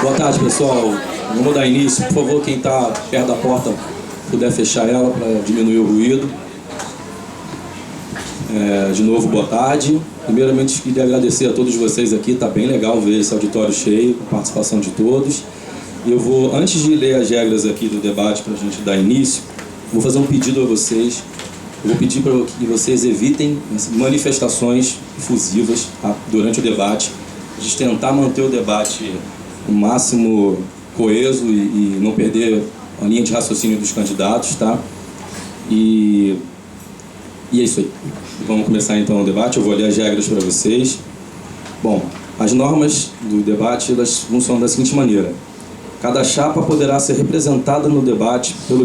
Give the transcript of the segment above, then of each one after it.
Boa tarde, pessoal. Vamos dar início. Por favor, quem está perto da porta puder fechar ela para diminuir o ruído. De novo, boa tarde. Primeiramente, queria agradecer a todos vocês aqui. Está bem legal ver esse auditório cheio, com a participação de todos. E eu vou, antes de ler as regras aqui do debate para a gente dar início, vou fazer um pedido a vocês. Eu vou pedir para que vocês evitem manifestações efusivas durante o debate. A gente tentar manter o debate o máximo coeso e não perder a linha de raciocínio dos candidatos, tá? E é isso aí. Vamos começar então o debate. Eu vou ler as regras para vocês. Bom, as normas do debate elas funcionam da seguinte maneira. Cada chapa poderá ser representada no debate pelo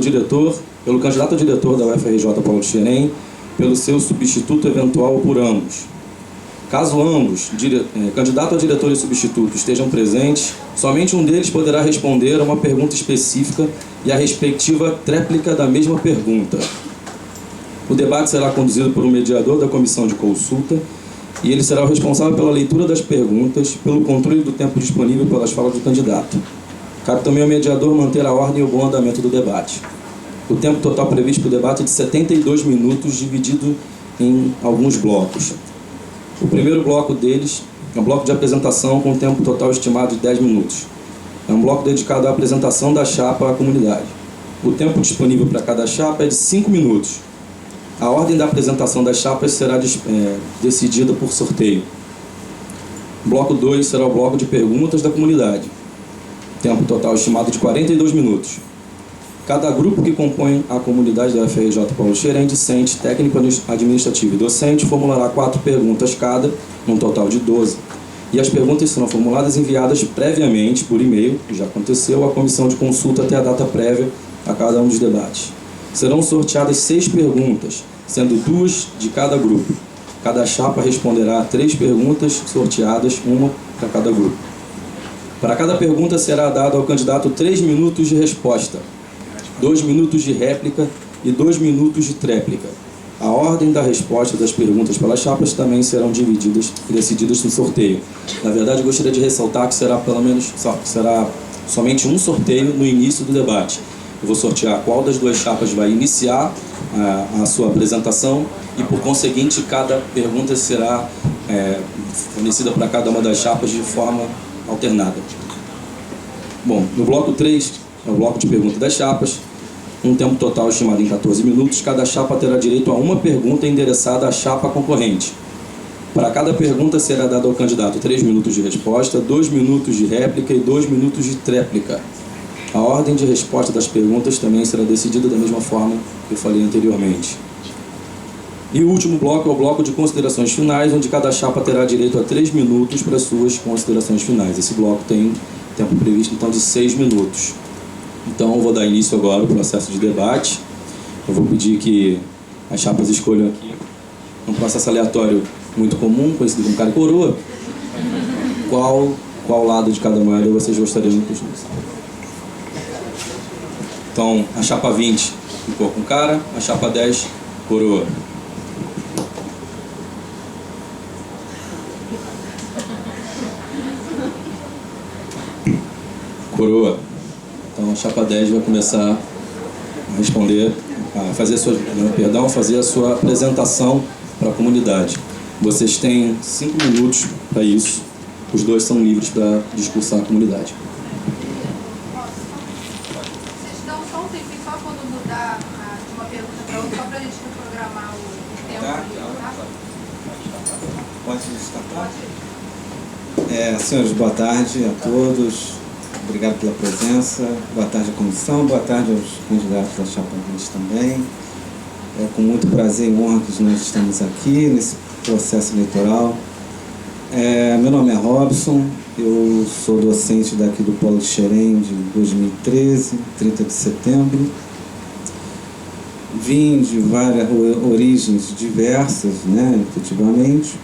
candidato a diretor da UFRJ Paulo Xerém, pelo seu substituto eventual ou por ambos. Caso ambos, candidato a diretor e substituto, estejam presentes, somente um deles poderá responder a uma pergunta específica e a respectiva tréplica da mesma pergunta. O debate será conduzido por um mediador da comissão de consulta e ele será o responsável pela leitura das perguntas, pelo controle do tempo disponível pelas falas do candidato. Cabe também ao mediador manter a ordem e o bom andamento do debate. O tempo total previsto para o debate é de 72 minutos, dividido em alguns blocos. O primeiro bloco deles é um bloco de apresentação com tempo total estimado de 10 minutos. É um bloco dedicado à apresentação da chapa à comunidade. O tempo disponível para cada chapa é de 5 minutos. A ordem da apresentação das chapas será decidida por sorteio. O bloco 2 será o bloco de perguntas da comunidade. Tempo total estimado de 42 minutos. Cada grupo que compõe a comunidade da UFRJ Paulo Xerém, discente, técnico administrativo e docente, formulará 4 perguntas cada, num total de 12. E as perguntas serão formuladas e enviadas previamente, por e-mail, que já aconteceu, à comissão de consulta até a data prévia a cada um dos debates. Serão sorteadas 6 perguntas, sendo 2 de cada grupo. Cada chapa responderá a 3 perguntas sorteadas, uma para cada grupo. Para cada pergunta será dado ao candidato 3 minutos de resposta, 2 minutos de réplica e 2 minutos de tréplica. A ordem da resposta das perguntas pelas chapas também serão divididas e decididas no sorteio. Na verdade, eu gostaria de ressaltar que será somente um sorteio no início do debate. Eu vou sortear qual das 2 chapas vai iniciar a sua apresentação e, por conseguinte, cada pergunta será fornecida para cada uma das chapas de forma alternada. Bom, no bloco 3, é o bloco de perguntas das chapas, um tempo total estimado em 14 minutos. Cada chapa terá direito a uma pergunta endereçada à chapa concorrente. Para cada pergunta será dado ao candidato 3 minutos de resposta, 2 minutos de réplica e 2 minutos de tréplica. A ordem de resposta das perguntas também será decidida da mesma forma que eu falei anteriormente. E o último bloco é o bloco de considerações finais, onde cada chapa terá direito a 3 minutos para suas considerações finais. Esse bloco tem tempo previsto, então, de 6 minutos. Então, eu vou dar início agora ao processo de debate. Eu vou pedir que as chapas escolham aqui um processo aleatório muito comum, conhecido como cara e coroa. Qual lado de cada moeda vocês gostariam de puxar? Então, a chapa 20 ficou com cara, a chapa 10, coroa. Coroa. Então, a chapa 10 vai começar a responder, fazer a sua apresentação para a comunidade. Vocês têm 5 minutos para isso. Os 2 são livres para discursar a comunidade. Vocês dão só um tempinho, só quando mudar de uma pergunta para outra, só para a gente programar o tempo. Tá? Pode destacar? Senhores, boa tarde a todos. Obrigado pela presença. Boa tarde à comissão. Boa tarde aos candidatos da chapa 20 também. É com muito prazer e honra que nós estamos aqui nesse processo eleitoral. Meu nome é Robson. Eu sou docente daqui do Paulo Xerém de 2013, 30 de setembro. Vim de várias origens diversas, efetivamente.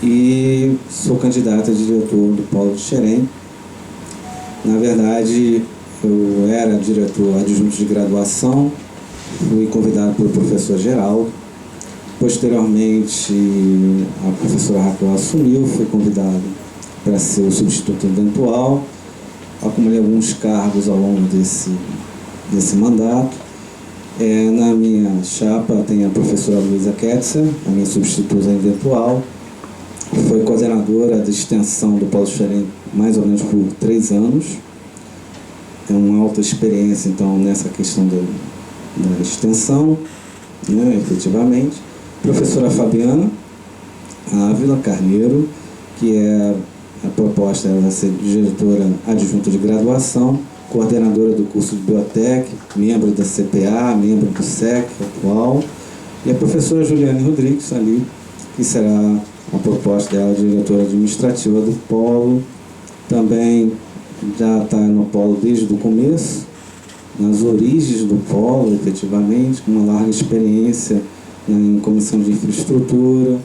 E sou candidato a diretor do Paulo Xerém. Na verdade, eu era diretor adjunto de graduação, fui convidado pelo professor Geraldo. Posteriormente, a professora Raquel assumiu, fui convidado para ser o substituto eventual. acumulei alguns cargos ao longo desse mandato. Na minha chapa tem a professora Luísa Ketzer, a minha substituta eventual, foi coordenadora de extensão do Polo Xerém mais ou menos por 3 anos. É uma alta experiência, então, nessa questão da extensão, né, efetivamente. Professora Fabiana Ávila Carneiro, que a proposta era ser diretora adjunta de graduação, coordenadora do curso de Biotec, membro da CPA, membro do SEC atual, e a professora Juliane Rodrigues ali, que será a proposta dela, diretora administrativa do Polo, também já está no Polo desde o começo, nas origens do Polo, efetivamente, com uma larga experiência em comissão de infraestrutura,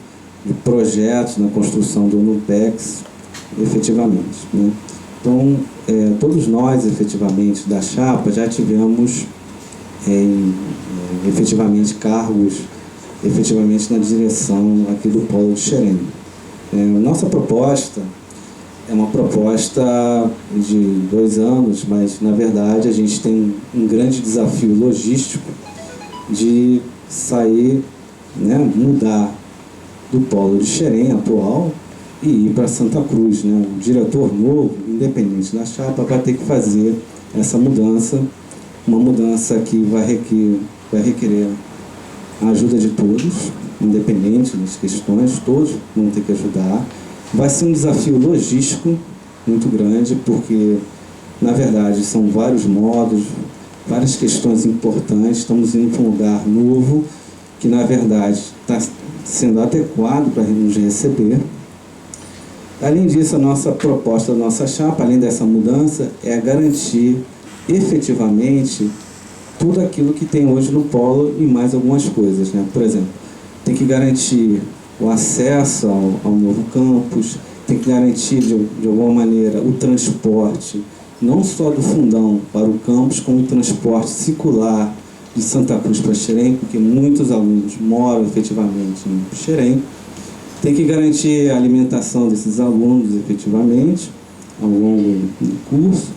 de projetos na construção do NUPEX, efetivamente, né? Então, todos nós, efetivamente, da chapa, já tivemos, efetivamente, cargos, efetivamente, na direção aqui do Polo de Xerém. Nossa proposta é uma proposta de 2 anos, mas, na verdade, a gente tem um grande desafio logístico de sair, né, mudar do Polo de Xerém atual e ir para Santa Cruz, né? O diretor novo, independente da chapa, vai ter que fazer essa mudança, uma mudança que vai requerer a ajuda de todos, independente das questões, todos vão ter que ajudar. Vai ser um desafio logístico muito grande, porque, na verdade, são vários modos, várias questões importantes. Estamos indo para um lugar novo, que, na verdade, está sendo adequado para nos receber. Além disso, a nossa proposta da nossa chapa, além dessa mudança, é garantir efetivamente tudo aquilo que tem hoje no Polo e mais algumas coisas, né? Por exemplo, tem que garantir o acesso ao novo campus, tem que garantir de alguma maneira o transporte, não só do fundão para o campus, como o transporte circular de Santa Cruz para Xerém, porque muitos alunos moram efetivamente em Xerém. Tem que garantir a alimentação desses alunos, efetivamente, ao longo do curso,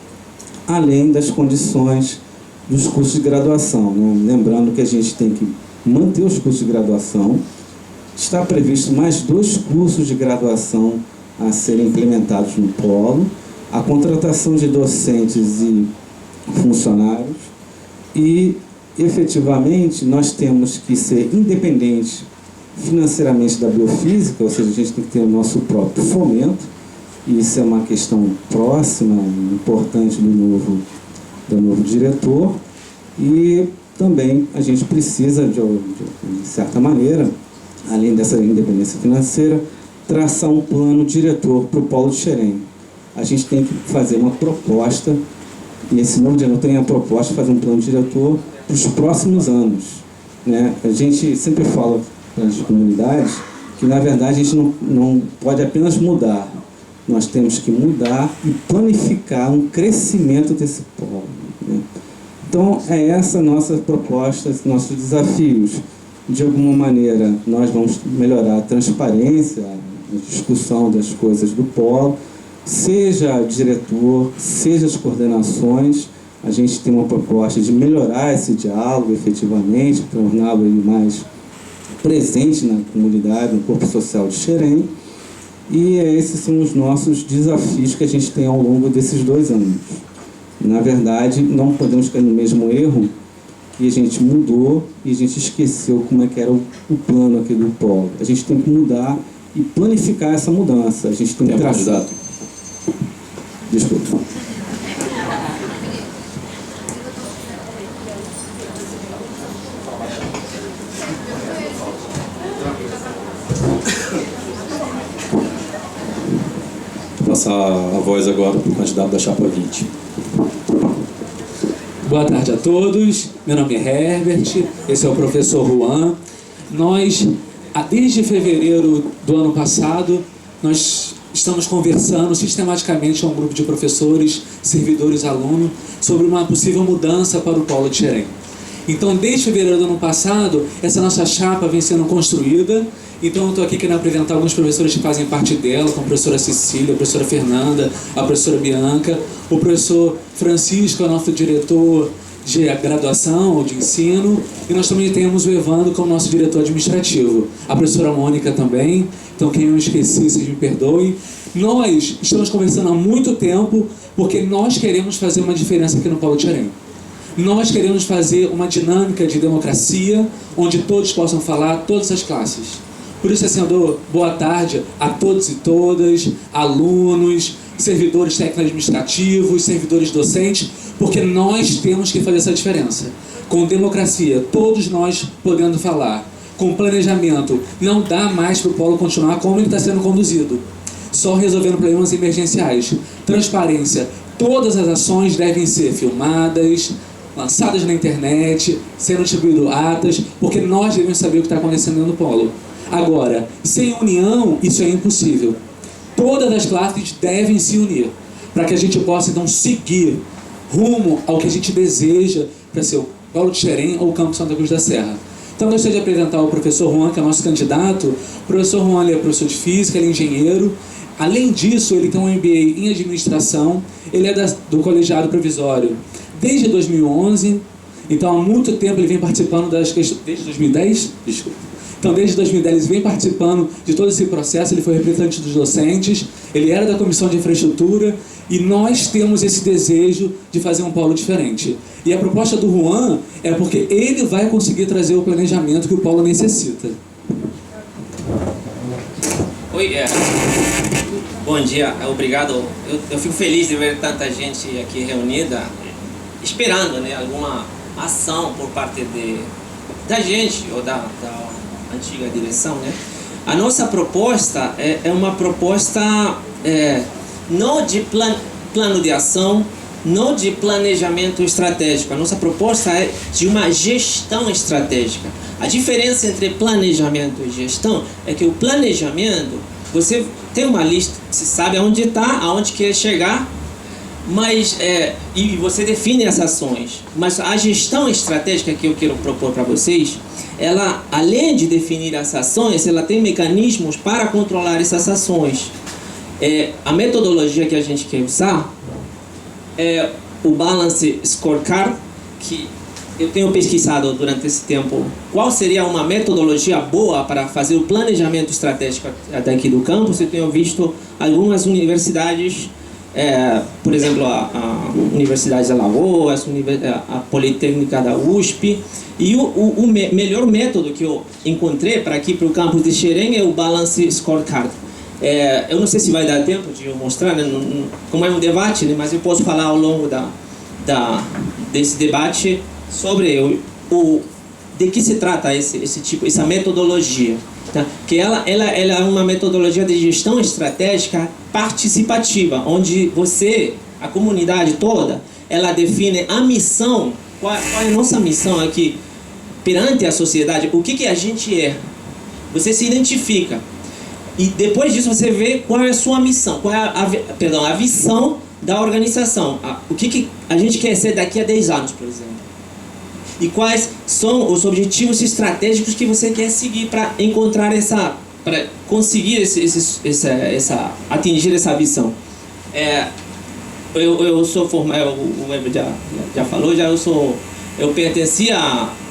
além das condições dos cursos de graduação, né? Lembrando que a gente tem que manter os cursos de graduação. Está previsto mais 2 cursos de graduação a serem implementados no Polo, a contratação de docentes e funcionários, e, efetivamente, nós temos que ser independentes financeiramente da biofísica, ou seja, a gente tem que ter o nosso próprio fomento, e isso é uma questão próxima, importante do novo diretor, e também a gente precisa, de certa maneira, além dessa independência financeira, traçar um plano diretor para o Polo de Xerém. A gente tem que fazer uma proposta, e esse novo diretor tem a proposta de fazer um plano diretor para os próximos anos, né? A gente sempre fala para as comunidades que, na verdade, a gente não pode apenas mudar, nós temos que mudar e planificar um crescimento desse polo, né? Então, é essa a nossa proposta, esses nossos desafios. De alguma maneira, nós vamos melhorar a transparência, a discussão das coisas do polo, seja o diretor, seja as coordenações. A gente tem uma proposta de melhorar esse diálogo, efetivamente, torná-lo mais presente na comunidade, no corpo social de Xerém. E esses são os nossos desafios que a gente tem ao longo desses 2 anos. Na verdade, não podemos cair no mesmo erro que a gente mudou e a gente esqueceu como é que era o plano aqui do Polo. A gente tem que mudar e planificar essa mudança. A gente tem que traçar. Desculpa. Vou passar a voz agora para o candidato da Chapa 20. Boa tarde a todos, meu nome é Herbert, esse é o professor Juan. Nós, desde fevereiro do ano passado, nós estamos conversando sistematicamente com um grupo de professores, servidores, alunos, sobre uma possível mudança para o Polo de Xerém. Então, desde fevereiro do ano passado, essa nossa chapa vem sendo construída Então eu estou aqui querendo apresentar alguns professores que fazem parte dela, como a professora Cecília, a professora Fernanda, a professora Bianca, o professor Francisco, é o nosso diretor de graduação ou de ensino, e nós também temos o Evandro como nosso diretor administrativo, a professora Mônica também. Então quem eu esqueci, vocês me perdoem. Nós estamos conversando há muito tempo porque nós queremos fazer uma diferença aqui no Polo Xerém. Nós queremos fazer uma dinâmica de democracia onde todos possam falar, todas as classes. Por isso, assim, eu dou boa tarde a todos e todas, alunos, servidores técnico-administrativos, servidores docentes, porque nós temos que fazer essa diferença. Com democracia, todos nós podendo falar. Com planejamento, não dá mais para o Polo continuar como ele está sendo conduzido, só resolvendo problemas emergenciais. Transparência, todas as ações devem ser filmadas, lançadas na internet, sendo distribuídas atas, porque nós devemos saber o que está acontecendo no Polo. Agora, sem união, isso é impossível. Todas as classes devem se unir, para que a gente possa, então, seguir rumo ao que a gente deseja para ser o Polo Xerém ou o Campo Santa Cruz da Serra. Então, eu gostaria de apresentar o professor Juan, que é nosso candidato. O professor Juan, ele é professor de física, ele é engenheiro. Além disso, ele tem um MBA em administração, ele é do colegiado provisório desde 2011, então há muito tempo ele vem participando das questões... Desde 2010? Desculpa. Então, desde 2010, ele vem participando de todo esse processo, ele foi representante dos docentes, ele era da Comissão de Infraestrutura, e nós temos esse desejo de fazer um polo diferente. E a proposta do Juan é porque ele vai conseguir trazer o planejamento que o polo necessita. Oi, bom dia, obrigado. Eu fico feliz de ver tanta gente aqui reunida, esperando, né, alguma ação por parte da gente ou da antiga direção, né? A nossa proposta é uma proposta não de plano de ação, não de planejamento estratégico. A nossa proposta é de uma gestão estratégica. A diferença entre planejamento e gestão é que o planejamento, você tem uma lista, você sabe aonde está, aonde quer chegar, mas e você define as ações. Mas a gestão estratégica que eu quero propor para vocês, ela, além de definir as ações, ela tem mecanismos para controlar essas ações. A metodologia que a gente quer usar é o Balance Scorecard, que eu tenho pesquisado durante esse tempo qual seria uma metodologia boa para fazer o planejamento estratégico daqui do campus. Eu tenho visto algumas universidades, por exemplo, a Universidade de Alagoas, a Politécnica da USP, e o melhor método que eu encontrei para aqui para o campus de Xerém é o Balance Scorecard. Eu não sei se vai dar tempo de eu mostrar, né? Como é um debate, né? Mas eu posso falar ao longo desse debate sobre de que se trata essa metodologia, tá? Que ela é uma metodologia de gestão estratégica participativa, onde você, a comunidade toda, ela define a missão. Qual é a nossa missão aqui perante a sociedade? O que a gente é? Você se identifica. E depois disso você vê qual é a sua missão, qual é a visão da organização. O que a gente quer ser daqui a 10 anos, por exemplo. E quais são os objetivos estratégicos que você quer seguir para encontrar para conseguir atingir essa visão. Eu sou formado, o Weber já falou, eu pertencia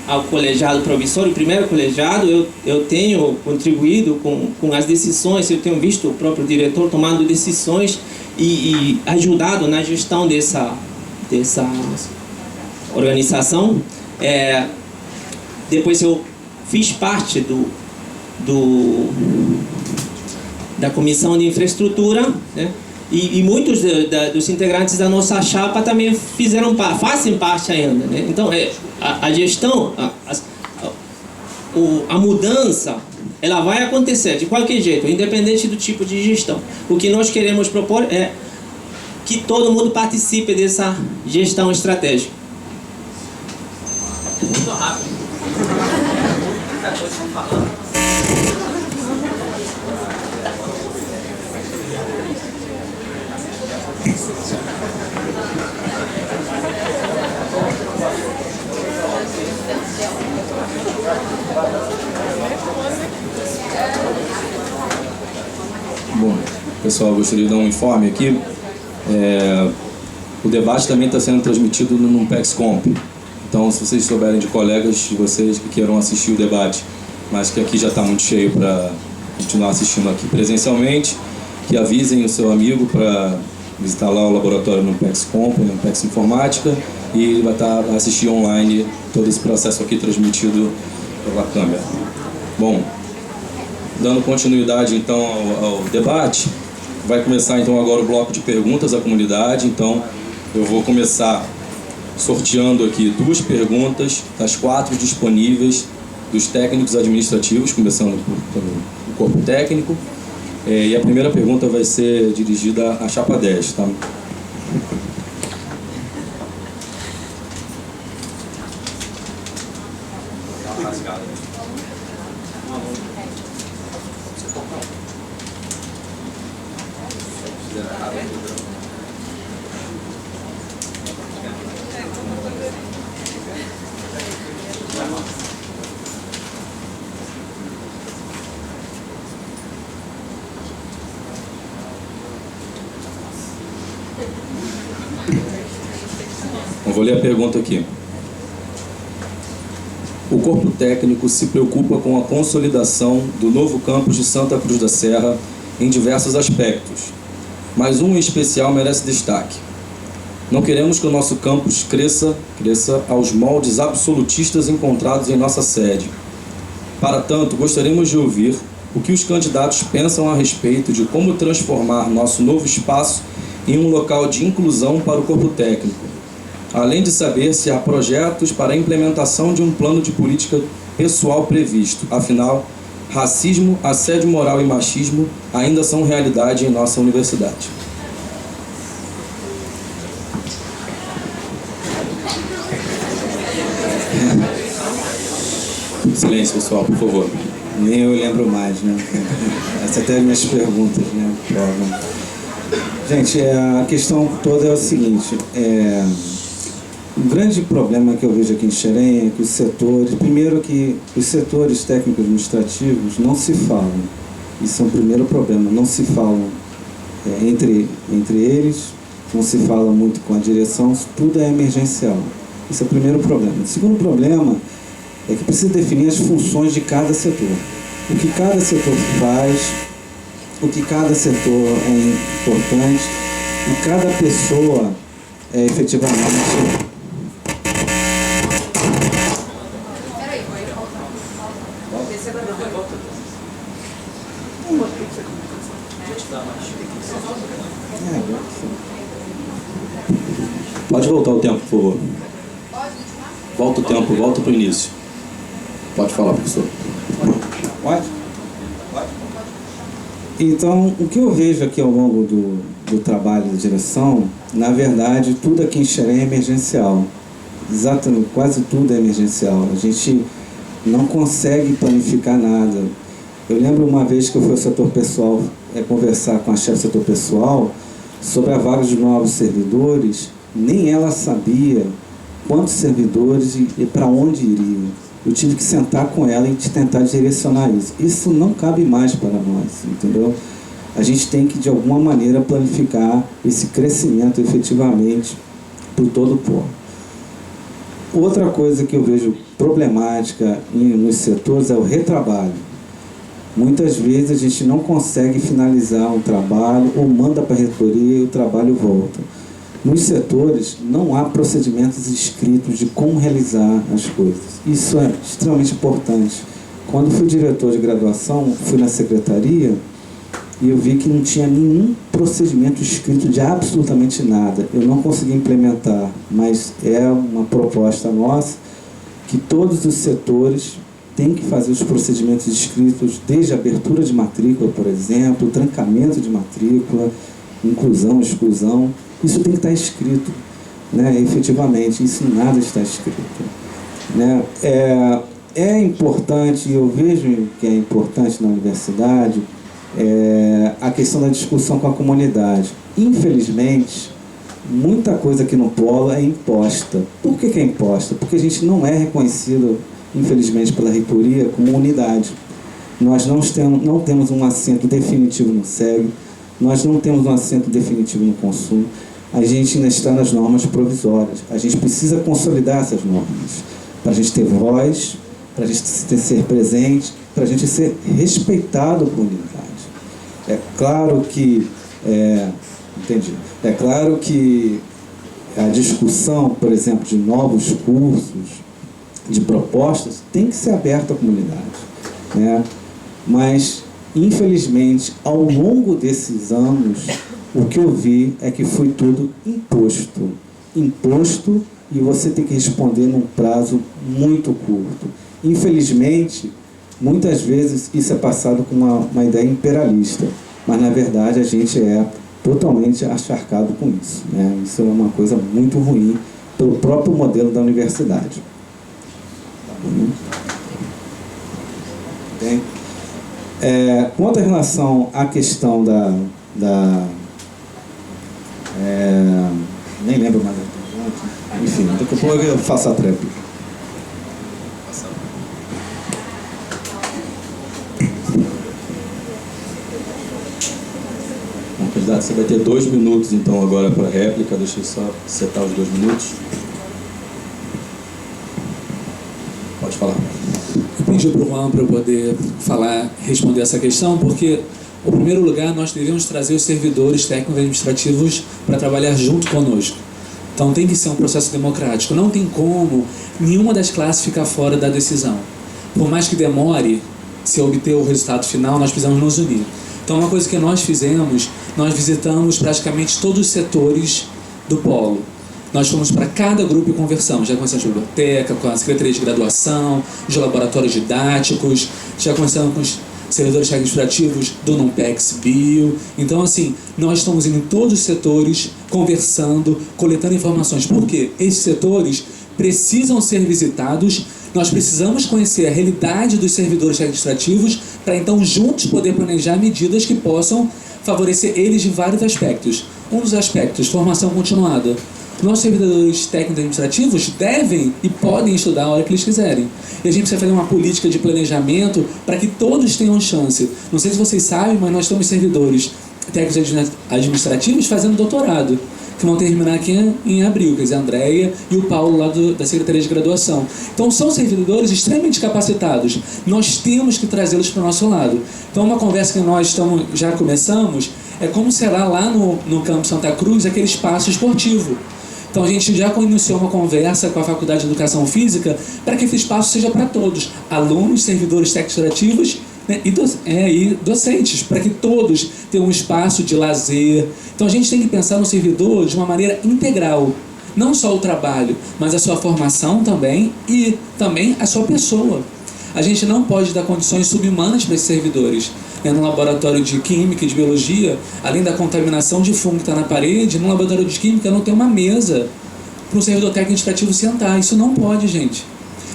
ao colegiado provisório, o primeiro colegiado. Eu tenho contribuído com as decisões, eu tenho visto o próprio diretor tomando decisões e ajudado na gestão dessa organização. Depois eu fiz parte da comissão de infraestrutura, né? E muitos dos integrantes da nossa chapa também fazem parte ainda, né? Então a gestão, a mudança, ela vai acontecer de qualquer jeito, independente do tipo de gestão. O que nós queremos propor é que todo mundo participe dessa gestão estratégica. Muito rápido. Muita coisa falando. pessoal, eu gostaria de dar um informe aqui. O debate também está sendo transmitido no PEXComp. Então, se vocês souberem de colegas de vocês que queiram assistir o debate, mas que aqui já está muito cheio para continuar assistindo aqui presencialmente, que avisem o seu amigo para visitar lá o laboratório no PEXComp, no PEX Informática, e ele vai assistir online todo esse processo aqui transmitido pela câmera. Bom, dando continuidade então ao debate, vai começar então agora o bloco de perguntas da comunidade. Então eu vou começar sorteando aqui 2 perguntas das 4 disponíveis dos técnicos administrativos, começando pelo corpo técnico. E a primeira pergunta vai ser dirigida à chapa 10, tá? Eu vou ler a pergunta aqui. O corpo técnico se preocupa com a consolidação do novo campus de Santa Cruz da Serra em diversos aspectos, mas um em especial merece destaque. Não queremos que o nosso campus cresça aos moldes absolutistas encontrados em nossa sede. Para tanto, gostaríamos de ouvir o que os candidatos pensam a respeito de como transformar nosso novo espaço em um local de inclusão para o corpo técnico, além de saber se há projetos para a implementação de um plano de política pessoal previsto. Afinal, racismo, assédio moral e machismo ainda são realidade em nossa universidade. Silêncio, pessoal, por favor. Nem eu lembro mais, né? Essa até as minhas perguntas, né? Gente, a questão toda é o seguinte, o grande problema que eu vejo aqui em Xerém é que os setores, primeiro que os setores técnicos administrativos não se falam. Isso é o primeiro problema, não se falam entre eles, não se fala muito com a direção, tudo é emergencial. Esse é o primeiro problema. O segundo problema é que precisa definir as funções de cada setor. O que cada setor faz, o que cada setor é importante, e cada pessoa é efetivamente... Pode voltar o tempo, por favor. Volta o tempo, volta para o início. Pode falar, professor. Pode? Então, o que eu vejo aqui ao longo do trabalho da direção, na verdade, tudo aqui em Xerém é emergencial. Exatamente, quase tudo é emergencial. A gente não consegue planificar nada. Eu lembro uma vez que eu fui ao setor pessoal conversar com a chefe do setor pessoal sobre a vaga de novos servidores, nem ela sabia quantos servidores e para onde iriam. Eu tive que sentar com ela e tentar direcionar isso. Isso não cabe mais para nós, entendeu? A gente tem que, de alguma maneira, planificar esse crescimento efetivamente por todo o povo. Outra coisa que eu vejo problemática nos setores é o retrabalho. Muitas vezes a gente não consegue finalizar um trabalho ou manda para a reitoria e o trabalho volta. Nos setores não há procedimentos escritos de como realizar as coisas. Isso é extremamente importante. Quando fui diretor de graduação, fui na secretaria e eu vi que não tinha nenhum procedimento escrito de absolutamente nada. Eu não consegui implementar, mas é uma proposta nossa que todos os setores têm que fazer os procedimentos escritos, desde a abertura de matrícula, por exemplo, trancamento de matrícula, inclusão, exclusão. Isso tem que estar escrito, né? Efetivamente, isso nada está escrito, né? É importante, eu vejo que é importante na universidade, a questão da discussão com a comunidade. Infelizmente, muita coisa aqui no polo é imposta. Por que é imposta? Porque a gente não é reconhecido, infelizmente, pela reitoria como unidade. Nós não temos um assento definitivo no SEG, nós não temos um assento definitivo no consumo, a gente ainda está nas normas provisórias. A gente precisa consolidar essas normas, para a gente ter voz, para a gente ser presente, para a gente ser respeitado a comunidade. É claro que, é claro que a discussão, por exemplo, de novos cursos, de propostas, tem que ser aberta à comunidade, né? Mas, infelizmente, ao longo desses anos, o que eu vi é que foi tudo imposto. Imposto, e você tem que responder num prazo muito curto. Infelizmente, muitas vezes isso é passado com uma ideia imperialista, mas na verdade a gente é totalmente acharcado com isso, né? Isso é uma coisa muito ruim pelo próprio modelo da universidade. Bem, quanto à relação à questão nem lembro mais da pergunta, enfim, daqui a pouco eu faço a tréplica. Candidato, você vai ter 2 minutos então agora para a réplica, deixa eu só setar os 2 minutos. Pode falar. Eu pedi para o Juan para eu poder responder essa questão, porque, em primeiro lugar, nós devemos trazer os servidores técnicos e administrativos para trabalhar junto conosco. Então tem que ser um processo democrático. Não tem como nenhuma das classes ficar fora da decisão. Por mais que demore, se obter o resultado final, nós precisamos nos unir. Então, uma coisa que nós fizemos, nós visitamos praticamente todos os setores do polo. Nós fomos para cada grupo e conversamos. Já conversamos com a biblioteca, com a Secretaria de Graduação, os laboratórios didáticos, já conversamos com os servidores administrativos do NUMPEX Bio. Então, assim, nós estamos indo em todos os setores, conversando, coletando informações. Por quê? Esses setores precisam ser visitados. Nós precisamos conhecer a realidade dos servidores administrativos para, então, juntos poder planejar medidas que possam favorecer eles em vários aspectos. Um dos aspectos, formação continuada. Nossos servidores técnicos administrativos devem e podem estudar a hora que eles quiserem. E a gente precisa fazer uma política de planejamento para que todos tenham chance. Não sei se vocês sabem, mas nós temos servidores técnicos administrativos fazendo doutorado, que vão terminar aqui em abril, quer dizer, a Andréia e o Paulo lá da Secretaria de Graduação. Então são servidores extremamente capacitados. Nós temos que trazê-los para o nosso lado. Então uma conversa que nós já começamos é como será lá no Campo Santa Cruz aquele espaço esportivo. Então a gente já iniciou uma conversa com a Faculdade de Educação Física para que esse espaço seja para todos, alunos, servidores técnicos, né, e docentes, para que todos tenham um espaço de lazer. Então a gente tem que pensar no servidor de uma maneira integral, não só o trabalho, mas a sua formação também e também a sua pessoa. A gente não pode dar condições subhumanas para esses servidores. No laboratório de Química e de Biologia, além da contaminação de fungo que está na parede, no laboratório de Química não tem uma mesa para um servidor técnico administrativo sentar. Isso não pode, gente.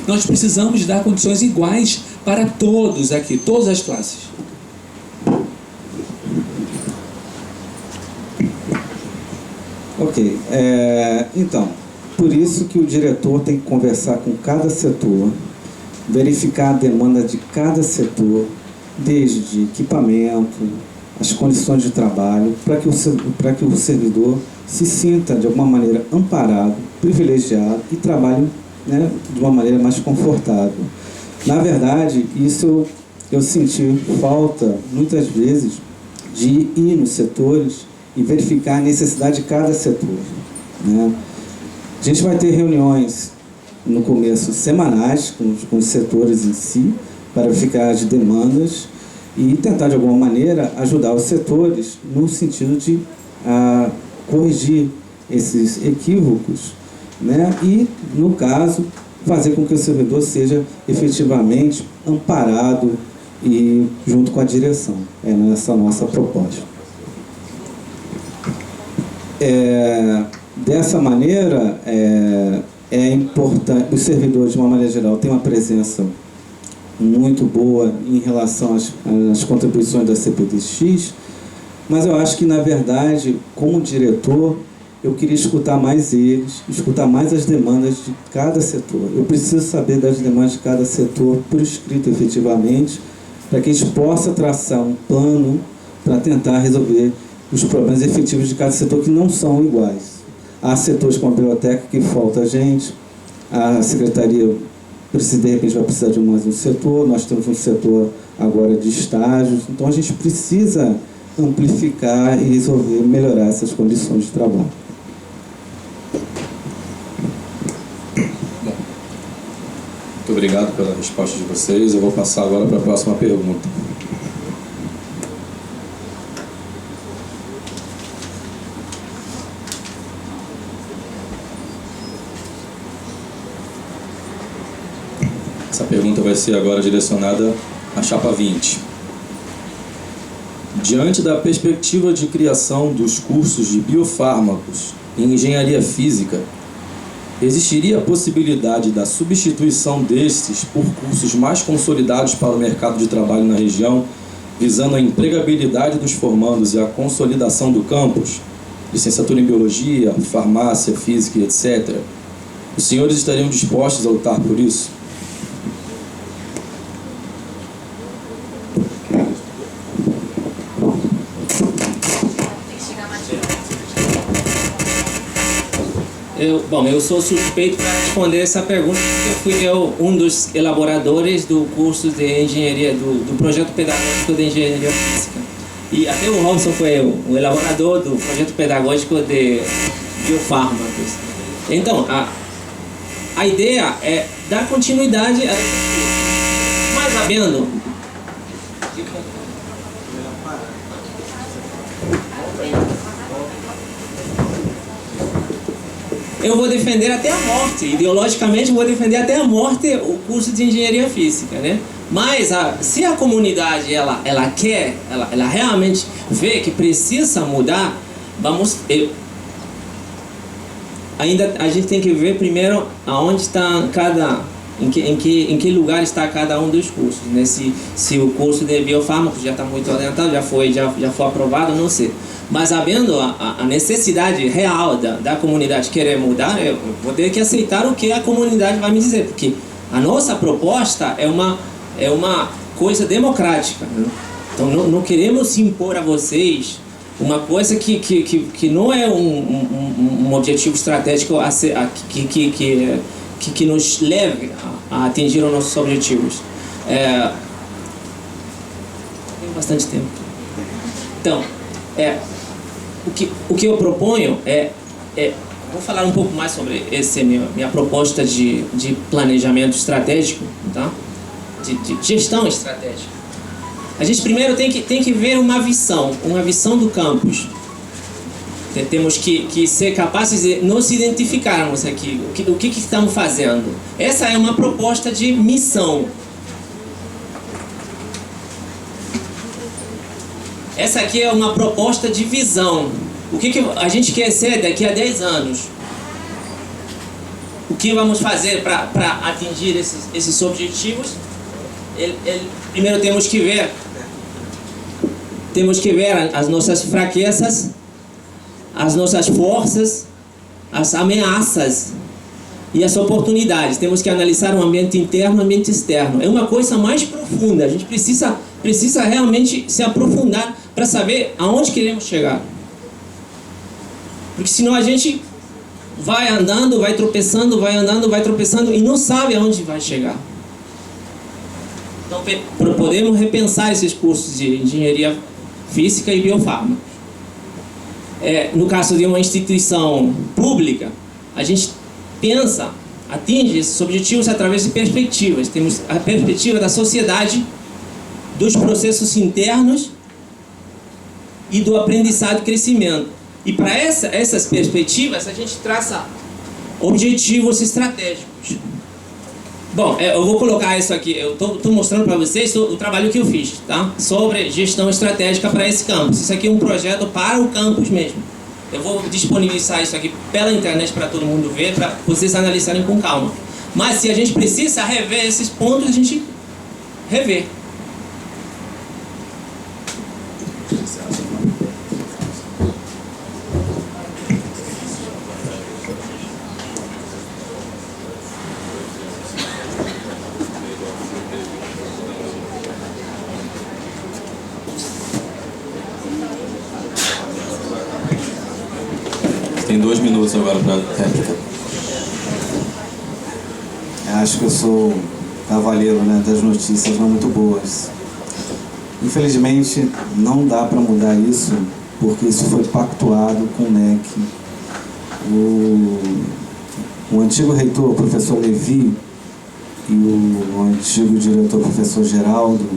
Nós precisamos dar condições iguais para todos aqui, todas as classes. Ok. Então, por isso que o diretor tem que conversar com cada setor, verificar a demanda de cada setor, desde equipamento, as condições de trabalho, para que o servidor se sinta de alguma maneira amparado, privilegiado e trabalhe, né, de uma maneira mais confortável. Na verdade, isso eu senti falta muitas vezes de ir nos setores e verificar a necessidade de cada setor, né? A gente vai ter reuniões no começo semanais com os setores em si, para verificar as demandas e tentar de alguma maneira ajudar os setores no sentido de corrigir esses equívocos, né? E, no caso, fazer com que o servidor seja efetivamente amparado e junto com a direção. Nessa nossa proposta. Dessa maneira, é importante, os servidores, de uma maneira geral, têm uma presença muito boa em relação às contribuições da CPTX, mas eu acho que, na verdade, como diretor, eu queria escutar mais eles, escutar mais as demandas de cada setor. Eu preciso saber das demandas de cada setor por escrito, efetivamente, para que a gente possa traçar um plano para tentar resolver os problemas efetivos de cada setor que não são iguais. Há setores como a biblioteca que falta gente, a secretaria de repente vai precisar de mais um setor, nós temos um setor agora de estágios, então a gente precisa amplificar e resolver, melhorar essas condições de trabalho. Muito obrigado pela resposta de vocês. Eu vou passar agora para a próxima pergunta. Essa pergunta vai ser agora direcionada à chapa 20. Diante da perspectiva de criação dos cursos de biofármacos em engenharia física, existiria a possibilidade da substituição destes por cursos mais consolidados para o mercado de trabalho na região, visando a empregabilidade dos formandos e a consolidação do campus, licenciatura em biologia, farmácia, física, etc. Os senhores estariam dispostos a lutar por isso? Eu sou suspeito para responder essa pergunta, porque eu fui um dos elaboradores do curso de engenharia, do projeto pedagógico de engenharia física. E até o Robson foi o elaborador do projeto pedagógico de biofármacos. Então, a ideia é dar continuidade a esse curso. Mas sabendo... Eu vou defender até a morte, ideologicamente vou defender até a morte o curso de engenharia física, né? Mas se a comunidade ela quer, ela realmente vê que precisa mudar, ainda a gente tem que ver primeiro aonde está em que lugar está cada um dos cursos, né? Se o curso de biofármacos já está muito adiantado, já foi aprovado, não sei. Mas havendo a necessidade real da comunidade querer mudar, eu vou ter que aceitar o que a comunidade vai me dizer, porque a nossa proposta é uma coisa democrática, né? Então não queremos impor a vocês uma coisa que não é um objetivo estratégico que nos leve a atingir os nossos objetivos. Tem bastante tempo. Então, o que eu proponho vou falar um pouco mais sobre minha proposta de planejamento estratégico, tá? De gestão estratégica. A gente primeiro tem que ver uma visão do campus. Temos que ser capazes de nos identificarmos aqui, o que estamos fazendo. Essa é uma proposta de missão. Essa aqui é uma proposta de visão. O que a gente quer ser daqui a 10 anos? O que vamos fazer para atingir esses objetivos? Primeiro temos que ver as nossas fraquezas, as nossas forças, as ameaças e as oportunidades. Temos que analisar o ambiente interno e o ambiente externo. É uma coisa mais profunda. A gente precisa realmente se aprofundar para saber aonde queremos chegar. Porque senão a gente vai andando, vai tropeçando, e não sabe aonde vai chegar. Então podemos repensar esses cursos de engenharia física e biofármacos. No caso de uma instituição pública, a gente atinge esses objetivos através de perspectivas. Temos a perspectiva da sociedade, dos processos internos e do aprendizado e crescimento. E para essas perspectivas, a gente traça objetivos estratégicos. Bom, eu vou colocar isso aqui, eu estou mostrando para vocês o trabalho que eu fiz, tá? Sobre gestão estratégica para esse campus. Isso aqui é um projeto para o campus mesmo. Eu vou disponibilizar isso aqui pela internet para todo mundo ver, para vocês analisarem com calma. Mas se a gente precisa rever esses pontos, a gente revê. 2 minutos agora para réplica. Acho que eu sou cavaleiro, né, das notícias não muito boas. Infelizmente, não dá para mudar isso, porque isso foi pactuado com o MEC. O antigo reitor, o professor Levi, e o antigo diretor, o professor Geraldo,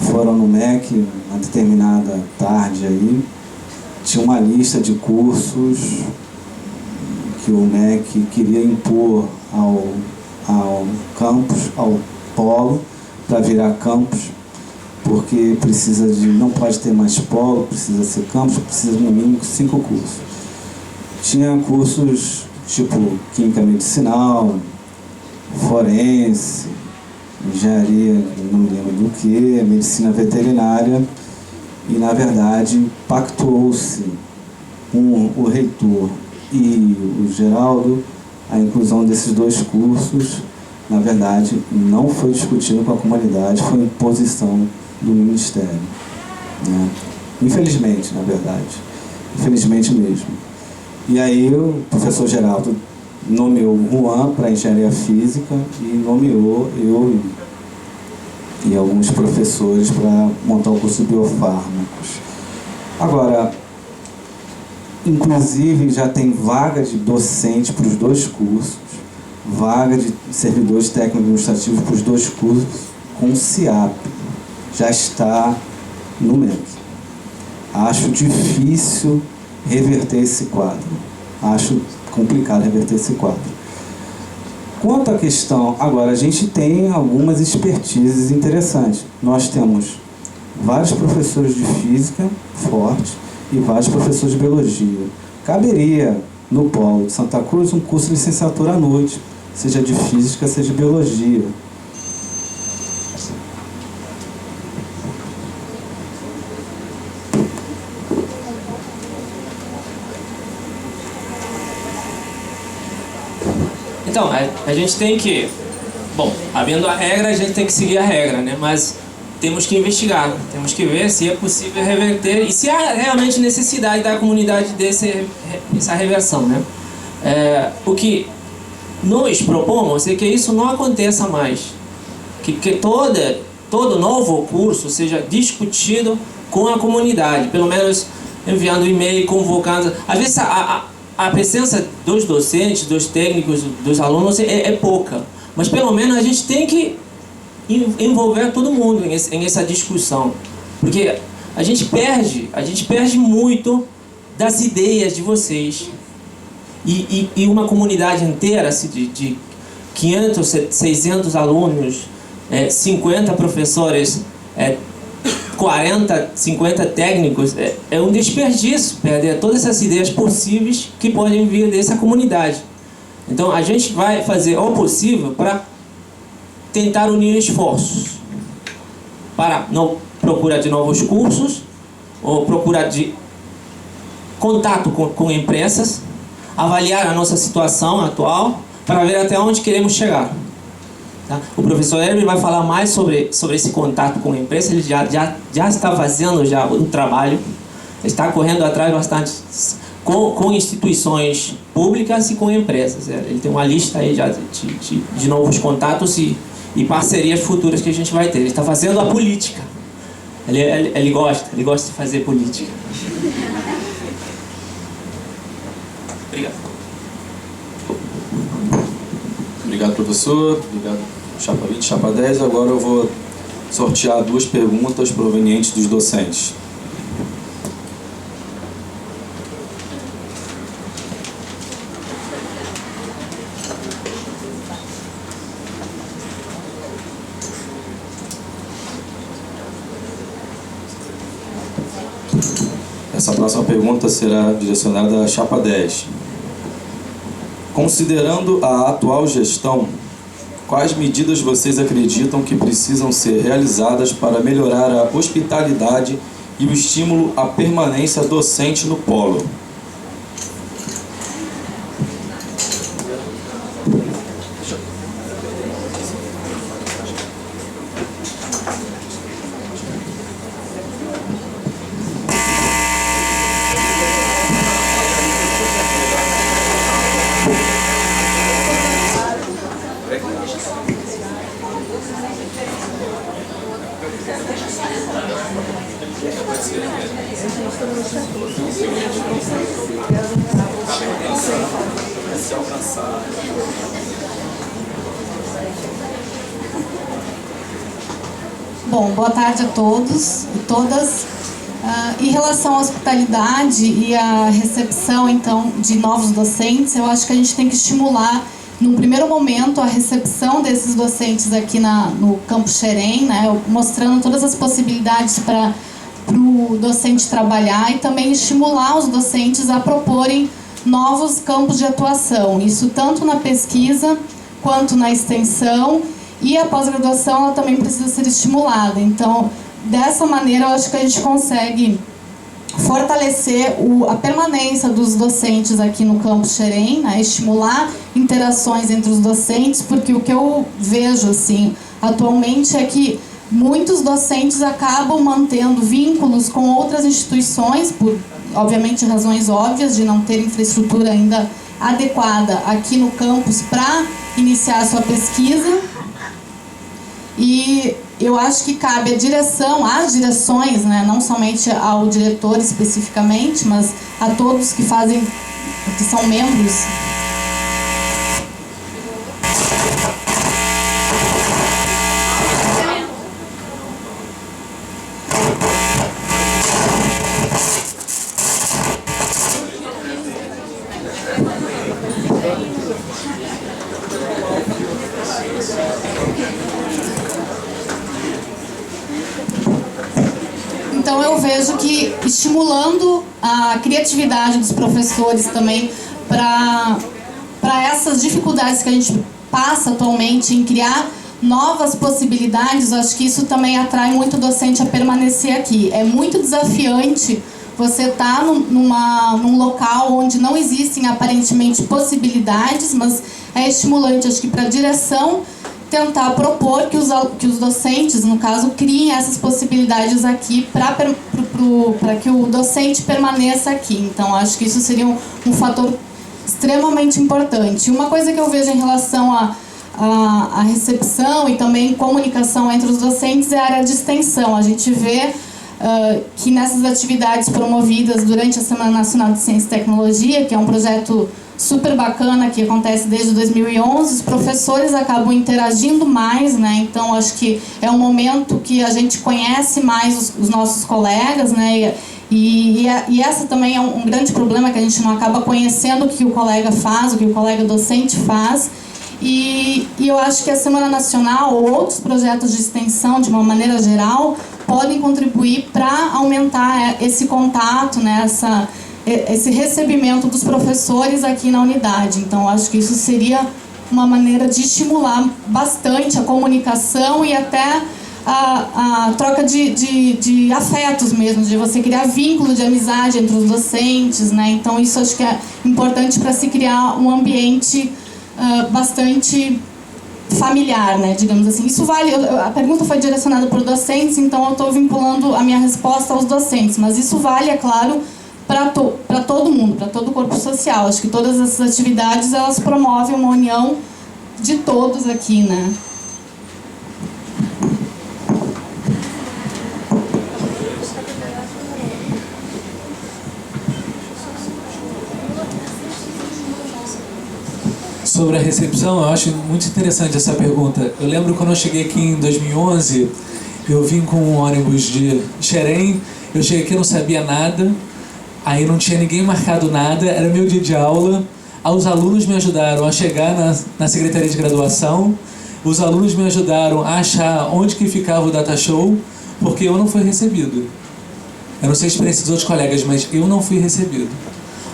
foram no MEC, uma determinada tarde aí, tinha uma lista de cursos que o MEC queria impor ao campus, ao polo, para virar campus, porque não pode ter mais polo, precisa ser campus, precisa no mínimo 5 cursos. Tinha cursos tipo química medicinal, forense, engenharia, não me lembro do que, medicina veterinária, e na verdade pactuou-se com o reitor e o Geraldo a inclusão desses 2 cursos. Na verdade, não foi discutido com a comunidade, foi imposição do Ministério, né? Infelizmente, na verdade. Infelizmente mesmo. E aí o professor Geraldo nomeou o Juan para engenharia física e nomeou eu e alguns professores para montar o curso de biofármacos. Agora, inclusive já tem vaga de docente para os 2 cursos, vaga de servidores técnico-administrativos para os 2 cursos com CIAP. Já está no MEC. Acho difícil reverter esse quadro. Acho complicado reverter esse quadro. Quanto à questão, agora a gente tem algumas expertises interessantes. Nós temos vários professores de física fortes e vários professores de biologia. Caberia no polo de Santa Cruz um curso de licenciatura à noite, seja de física, seja de biologia. Então, a gente tem que... Bom, havendo a regra, a gente tem que seguir a regra, né? Mas temos que investigar, temos que ver se é possível reverter e se há realmente necessidade da comunidade dessa reversão, né? O que nós propomos é que isso não aconteça mais. Que todo novo curso seja discutido com a comunidade, pelo menos enviando e-mail, convocando. Às vezes a presença dos docentes, dos técnicos, dos alunos é pouca, mas pelo menos a gente tem que envolver todo mundo em essa discussão, porque a gente perde muito das ideias de vocês e uma comunidade inteira de 500, 600 alunos, 50 professores, 40, 50 técnicos, é um desperdício perder todas essas ideias possíveis que podem vir dessa comunidade. Então a gente vai fazer o possível para tentar unir esforços para não procurar de novos cursos ou procurar de contato com empresas, avaliar a nossa situação atual para ver até onde queremos chegar. Tá? O professor Herbert vai falar mais sobre esse contato com a empresa. Ele já está fazendo um trabalho, está correndo atrás bastante com instituições públicas e com empresas. Ele tem uma lista aí já de novos contatos e parcerias futuras que a gente vai ter. Ele está fazendo a política. Ele gosta de fazer política. Obrigado. Obrigado, professor. Obrigado, Chapa 20, Chapa 10. Agora eu vou sortear 2 perguntas provenientes dos docentes. Essa próxima pergunta será direcionada à Chapa 10. Considerando a atual gestão, quais medidas vocês acreditam que precisam ser realizadas para melhorar a hospitalidade e o estímulo à permanência docente no polo? Bom, boa tarde a todos e todas. Em relação à hospitalidade e à recepção, então, de novos docentes, eu acho que a gente tem que estimular, num primeiro momento, a recepção desses docentes aqui no Campus Xerém, né, mostrando todas as possibilidades para o docente trabalhar e também estimular os docentes a proporem novos campos de atuação. Isso tanto na pesquisa quanto na extensão, e a pós-graduação ela também precisa ser estimulada. Então, dessa maneira, eu acho que a gente consegue fortalecer a permanência dos docentes aqui no Campus Xerém, né? Estimular interações entre os docentes, porque o que eu vejo assim, atualmente é que muitos docentes acabam mantendo vínculos com outras instituições, por, obviamente, razões óbvias de não ter infraestrutura ainda adequada aqui no campus para iniciar a sua pesquisa. E eu acho que cabe às direções, né, não somente ao diretor especificamente, mas a todos que são membros. Então eu vejo que estimulando a criatividade dos professores também para essas dificuldades que a gente passa atualmente em criar novas possibilidades, eu acho que isso também atrai muito o docente a permanecer aqui. É muito desafiante você estar num local onde não existem aparentemente possibilidades, mas é estimulante, acho que para a direção tentar propor que os docentes, no caso, criem essas possibilidades aqui para que o docente permaneça aqui. Então, acho que isso seria um fator extremamente importante. Uma coisa que eu vejo em relação à recepção e também comunicação entre os docentes é a área de extensão. A gente vê que nessas atividades promovidas durante a Semana Nacional de Ciência e Tecnologia, que é um projeto super bacana que acontece desde 2011, os professores acabam interagindo mais, né? Então acho que é um momento que a gente conhece mais os nossos colegas, né? E essa também é um grande problema, que a gente não acaba conhecendo o que o colega faz, o que o colega docente faz. E eu acho que a Semana Nacional ou outros projetos de extensão, de uma maneira geral, podem contribuir para aumentar esse contato, né? Esse recebimento dos professores aqui na unidade. Então, acho que isso seria uma maneira de estimular bastante a comunicação e até a troca de afetos mesmo, de você criar vínculo de amizade entre os docentes, né? Então, isso acho que é importante para se criar um ambiente bastante familiar, né, digamos assim. Isso vale, a pergunta foi direcionada para os docentes, então eu estou vinculando a minha resposta aos docentes, mas isso vale, é claro, para todo mundo, para todo o corpo social. Acho que todas essas atividades, elas promovem uma união de todos aqui, né. Sobre a recepção, eu acho muito interessante essa pergunta. Eu lembro quando eu cheguei aqui em 2011, eu vim com um ônibus de Xerém, eu cheguei aqui, não sabia nada, aí não tinha ninguém marcado nada, era meu dia de aula, os alunos me ajudaram a chegar na Secretaria de Graduação, os alunos me ajudaram a achar onde que ficava o data show, porque eu não fui recebido. Eu não sei a experiência dos outros colegas, mas eu não fui recebido.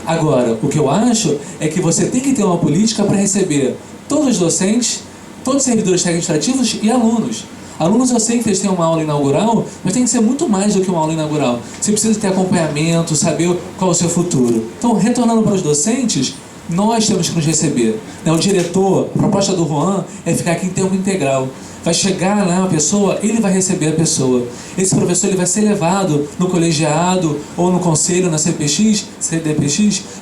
Agora, o que eu acho é que você tem que ter uma política para receber todos os docentes, todos os servidores administrativos e alunos. Alunos, eu sei que eles têm uma aula inaugural, mas tem que ser muito mais do que uma aula inaugural. Você precisa ter acompanhamento, saber qual é o seu futuro. Então, retornando para os docentes, nós temos que nos receber. O diretor, a proposta do Juan é ficar aqui em tempo integral. Vai chegar lá uma pessoa, ele vai receber a pessoa. Esse professor ele vai ser levado no colegiado ou no conselho, na CDPX,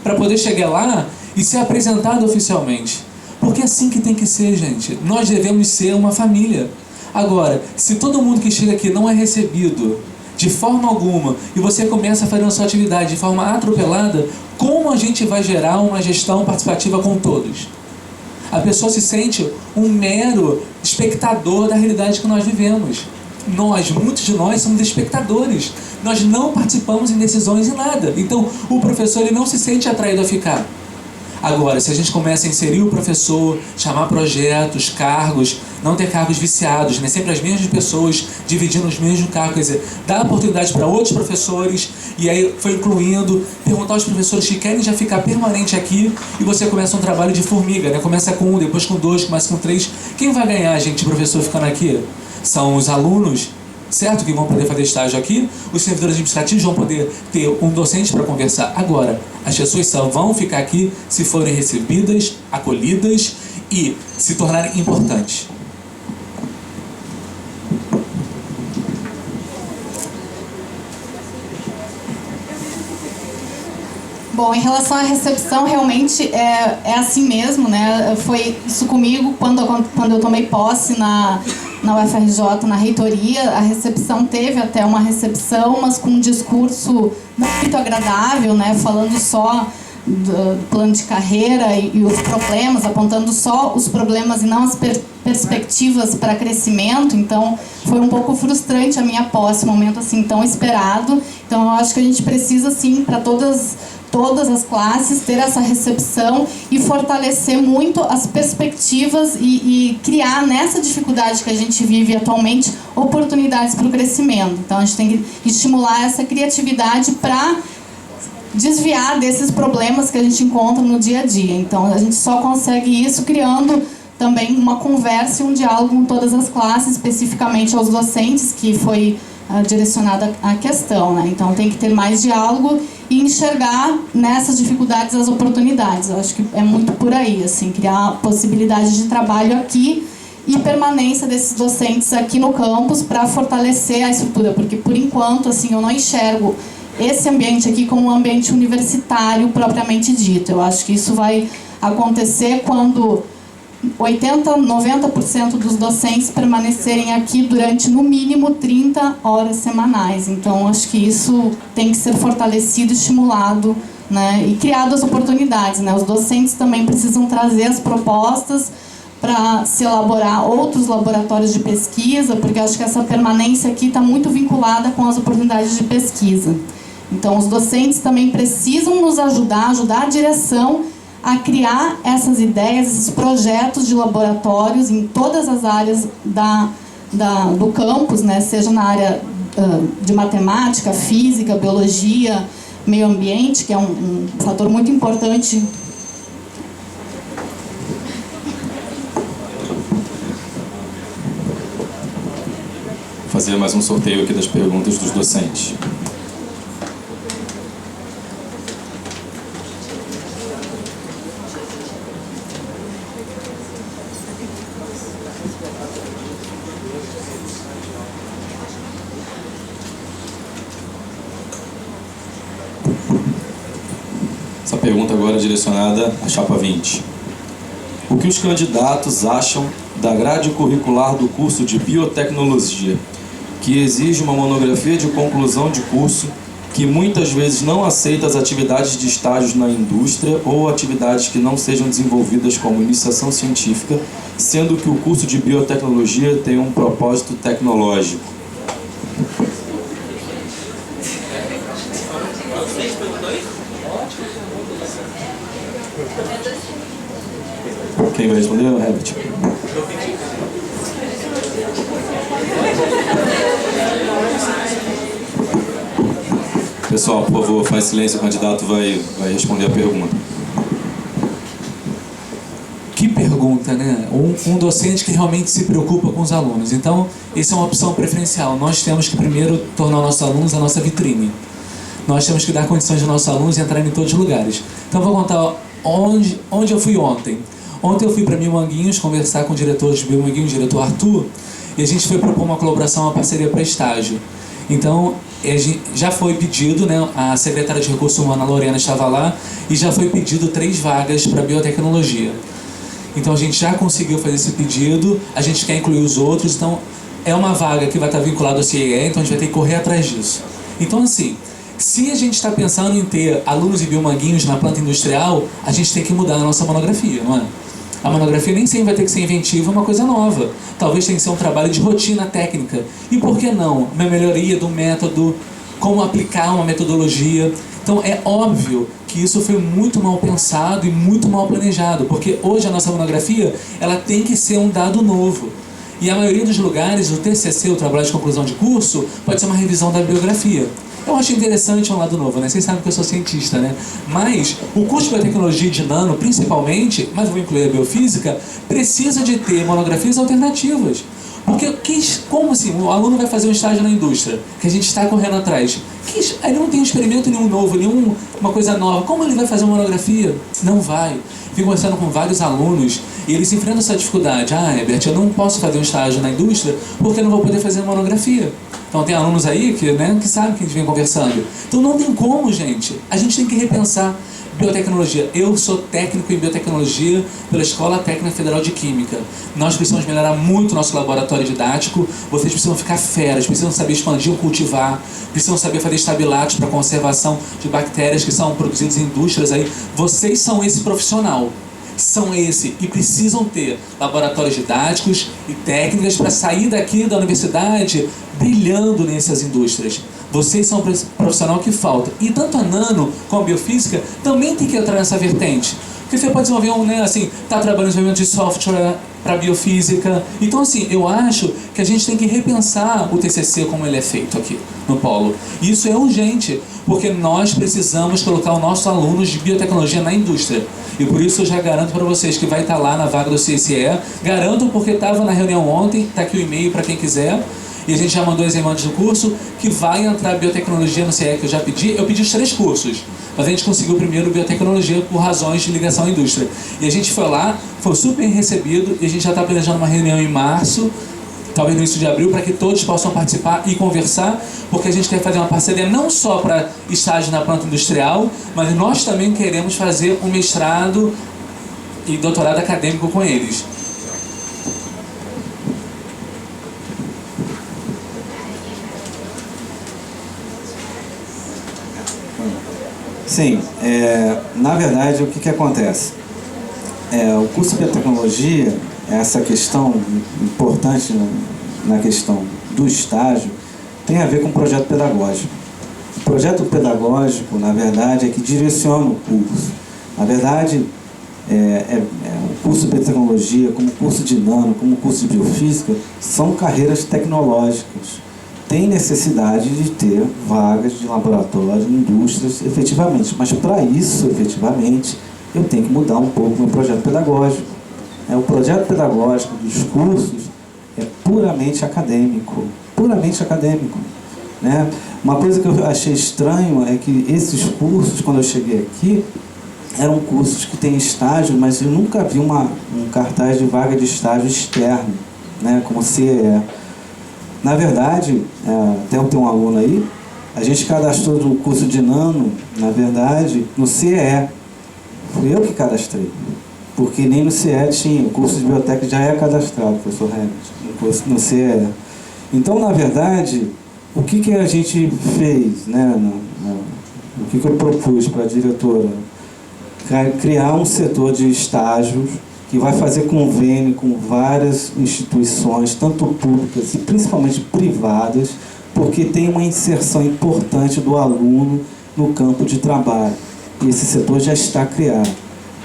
para poder chegar lá e ser apresentado oficialmente. Porque é assim que tem que ser, gente. Nós devemos ser uma família. Agora, se todo mundo que chega aqui não é recebido, de forma alguma, e você começa a fazer a sua atividade de forma atropelada, como a gente vai gerar uma gestão participativa com todos? A pessoa se sente um mero espectador da realidade que nós vivemos. Muitos de nós somos espectadores. Nós não participamos em decisões em nada. Então, o professor ele não se sente atraído a ficar. Agora, se a gente começa a inserir o professor, chamar projetos, cargos, não ter cargos viciados, né? Sempre as mesmas pessoas dividindo os mesmos cargos, quer dizer, dar oportunidade para outros professores, e aí foi incluindo, perguntar aos professores que querem já ficar permanente aqui, e você começa um trabalho de formiga, né? Começa com 1, depois com 2, começa com 3. Quem vai ganhar, gente, professor ficando aqui? São os alunos, certo? Que vão poder fazer estágio aqui, os servidores administrativos vão poder ter um docente para conversar. Agora, as pessoas só vão ficar aqui se forem recebidas, acolhidas e se tornarem importantes. Bom, em relação à recepção, realmente é assim mesmo, né? Foi isso comigo quando eu tomei posse na UFRJ, na reitoria. A recepção teve até uma recepção, mas com um discurso não muito agradável, né? Falando só do plano de carreira e os problemas, apontando só os problemas e não as perspectivas para crescimento. Então, foi um pouco frustrante a minha posse, um momento assim tão esperado. Então, eu acho que a gente precisa, sim, para todas as classes, ter essa recepção e fortalecer muito as perspectivas e criar, nessa dificuldade que a gente vive atualmente, oportunidades para o crescimento. Então, a gente tem que estimular essa criatividade para desviar desses problemas que a gente encontra no dia a dia. Então, a gente só consegue isso criando também uma conversa e um diálogo com todas as classes, especificamente aos docentes, que foi direcionada à questão, né? Então, tem que ter mais diálogo e enxergar nessas dificuldades as oportunidades. Eu acho que é muito por aí, assim, criar possibilidades de trabalho aqui e permanência desses docentes aqui no campus para fortalecer a estrutura, porque, por enquanto, assim, eu não enxergo esse ambiente aqui como um ambiente universitário propriamente dito. Eu acho que isso vai acontecer quando 80%, 90% dos docentes permanecerem aqui durante, no mínimo, 30 horas semanais. Então, acho que isso tem que ser fortalecido, estimulado, né? E criado as oportunidades, né? Os docentes também precisam trazer as propostas para se elaborar outros laboratórios de pesquisa, porque acho que essa permanência aqui está muito vinculada com as oportunidades de pesquisa. Então, os docentes também precisam nos ajudar a direção a criar essas ideias, esses projetos de laboratórios em todas as áreas do campus, né? Seja na área de matemática, física, biologia, meio ambiente, que é um fator muito importante. Vou fazer mais um sorteio aqui das perguntas dos docentes. Essa pergunta agora é direcionada à Chapa 20. O que os candidatos acham da grade curricular do curso de Biotecnologia, que exige uma monografia de conclusão de curso, que muitas vezes não aceita as atividades de estágios na indústria ou atividades que não sejam desenvolvidas como iniciação científica, sendo que o curso de Biotecnologia tem um propósito tecnológico? Quem vai responder? O Herbert. Pessoal, por favor, faz silêncio, o candidato vai responder a pergunta. Que pergunta, né? Um docente que realmente se preocupa com os alunos. Então, essa é uma opção preferencial. Nós temos que primeiro tornar nossos alunos a nossa vitrine. Nós temos que dar condições aos nossos alunos entrarem em todos os lugares. Então, vou contar onde eu fui ontem. Ontem eu fui para Manguinhos conversar com o diretor de Manguinhos, o diretor Arthur, e a gente foi propor uma colaboração, uma parceria para estágio. Então, já foi pedido, né, a secretária de Recursos Humanos, a Lorena, estava lá, e já foi pedido 3 vagas para biotecnologia. Então, a gente já conseguiu fazer esse pedido, a gente quer incluir os outros, então, é uma vaga que vai estar vinculada ao CIE, então a gente vai ter que correr atrás disso. Então, assim, se a gente está pensando em ter alunos e biomanguinhos na planta industrial, a gente tem que mudar a nossa monografia, não é? A monografia nem sempre vai ter que ser inventiva, é uma coisa nova. Talvez tenha que ser um trabalho de rotina técnica. E por que não? Uma melhoria do método, como aplicar uma metodologia. Então é óbvio que isso foi muito mal pensado e muito mal planejado, porque hoje a nossa monografia ela tem que ser um dado novo. E a maioria dos lugares, o TCC, o trabalho de conclusão de curso, pode ser uma revisão da bibliografia. Eu acho interessante um lado novo, né? Vocês sabem que eu sou cientista, né? Mas o curso de biotecnologia de nano, principalmente, mas vou incluir a biofísica, precisa de ter monografias alternativas. Porque, como assim? O aluno vai fazer um estágio na indústria, que a gente está correndo atrás. Ele não tem experimento nenhum novo, nenhuma coisa nova. Como ele vai fazer uma monografia? Não vai. Fico conversando com vários alunos e eles enfrentam essa dificuldade. Herbert, eu não posso fazer um estágio na indústria porque eu não vou poder fazer uma monografia. Então tem alunos aí que sabem que a gente vem conversando. Então não tem como, gente. A gente tem que repensar. Biotecnologia. Eu sou técnico em biotecnologia pela Escola Técnica Federal de Química. Nós precisamos melhorar muito o nosso laboratório didático. Vocês precisam ficar feras, precisam saber expandir ou cultivar, precisam saber fazer estabilatos para conservação de bactérias que são produzidas em indústrias aí. Vocês são esse profissional. São esse e precisam ter laboratórios didáticos e técnicas para sair daqui da universidade brilhando nessas indústrias. Vocês são um profissional que falta. E tanto a nano como a biofísica também tem que entrar nessa vertente. Porque você pode desenvolver tá trabalhando em desenvolvimento de software para biofísica. Então, assim, eu acho que a gente tem que repensar o TCC como ele é feito aqui no Polo. E isso é urgente, porque nós precisamos colocar os nossos alunos de biotecnologia na indústria. E por isso eu já garanto para vocês que vai estar lá na vaga do CSE. Garanto porque estava na reunião ontem, está aqui o e-mail para quem quiser. E a gente já mandou os e-mails do curso, que vai entrar biotecnologia no CIE, que eu já pedi. Eu pedi os 3 cursos, mas a gente conseguiu primeiro biotecnologia por razões de ligação à indústria. E a gente foi lá, foi super recebido, e a gente já está planejando uma reunião em março, talvez no início de abril, para que todos possam participar e conversar, porque a gente quer fazer uma parceria não só para estágio na planta industrial, mas nós também queremos fazer um mestrado e doutorado acadêmico com eles. Sim, na verdade o que acontece? O curso de biotecnologia, essa questão importante na questão do estágio, tem a ver com o projeto pedagógico. O projeto pedagógico, na verdade, é que direciona o curso. Na verdade, o curso de biotecnologia, como o curso de nano, como o curso de biofísica, são carreiras tecnológicas. Tem necessidade de ter vagas de laboratório, indústrias, efetivamente. Mas para isso, efetivamente, eu tenho que mudar um pouco o meu projeto pedagógico. O projeto pedagógico dos cursos é puramente acadêmico. Puramente acadêmico. Né? Uma coisa que eu achei estranho é que esses cursos, quando eu cheguei aqui, eram cursos que têm estágio, mas eu nunca vi um cartaz de vaga de estágio externo, né? Como CIE. Na verdade, até eu tenho um aluno aí, a gente cadastrou no curso de nano, na verdade, no CIE. Fui eu que cadastrei. Porque nem no CIE tinha, o curso de biotec já é cadastrado, professor Herbert, no CIE. Então, na verdade, o que a gente fez, né? O que eu propus para a diretora? Criar um setor de estágios que vai fazer convênio com várias instituições, tanto públicas e principalmente privadas, porque tem uma inserção importante do aluno no campo de trabalho. E esse setor já está criado,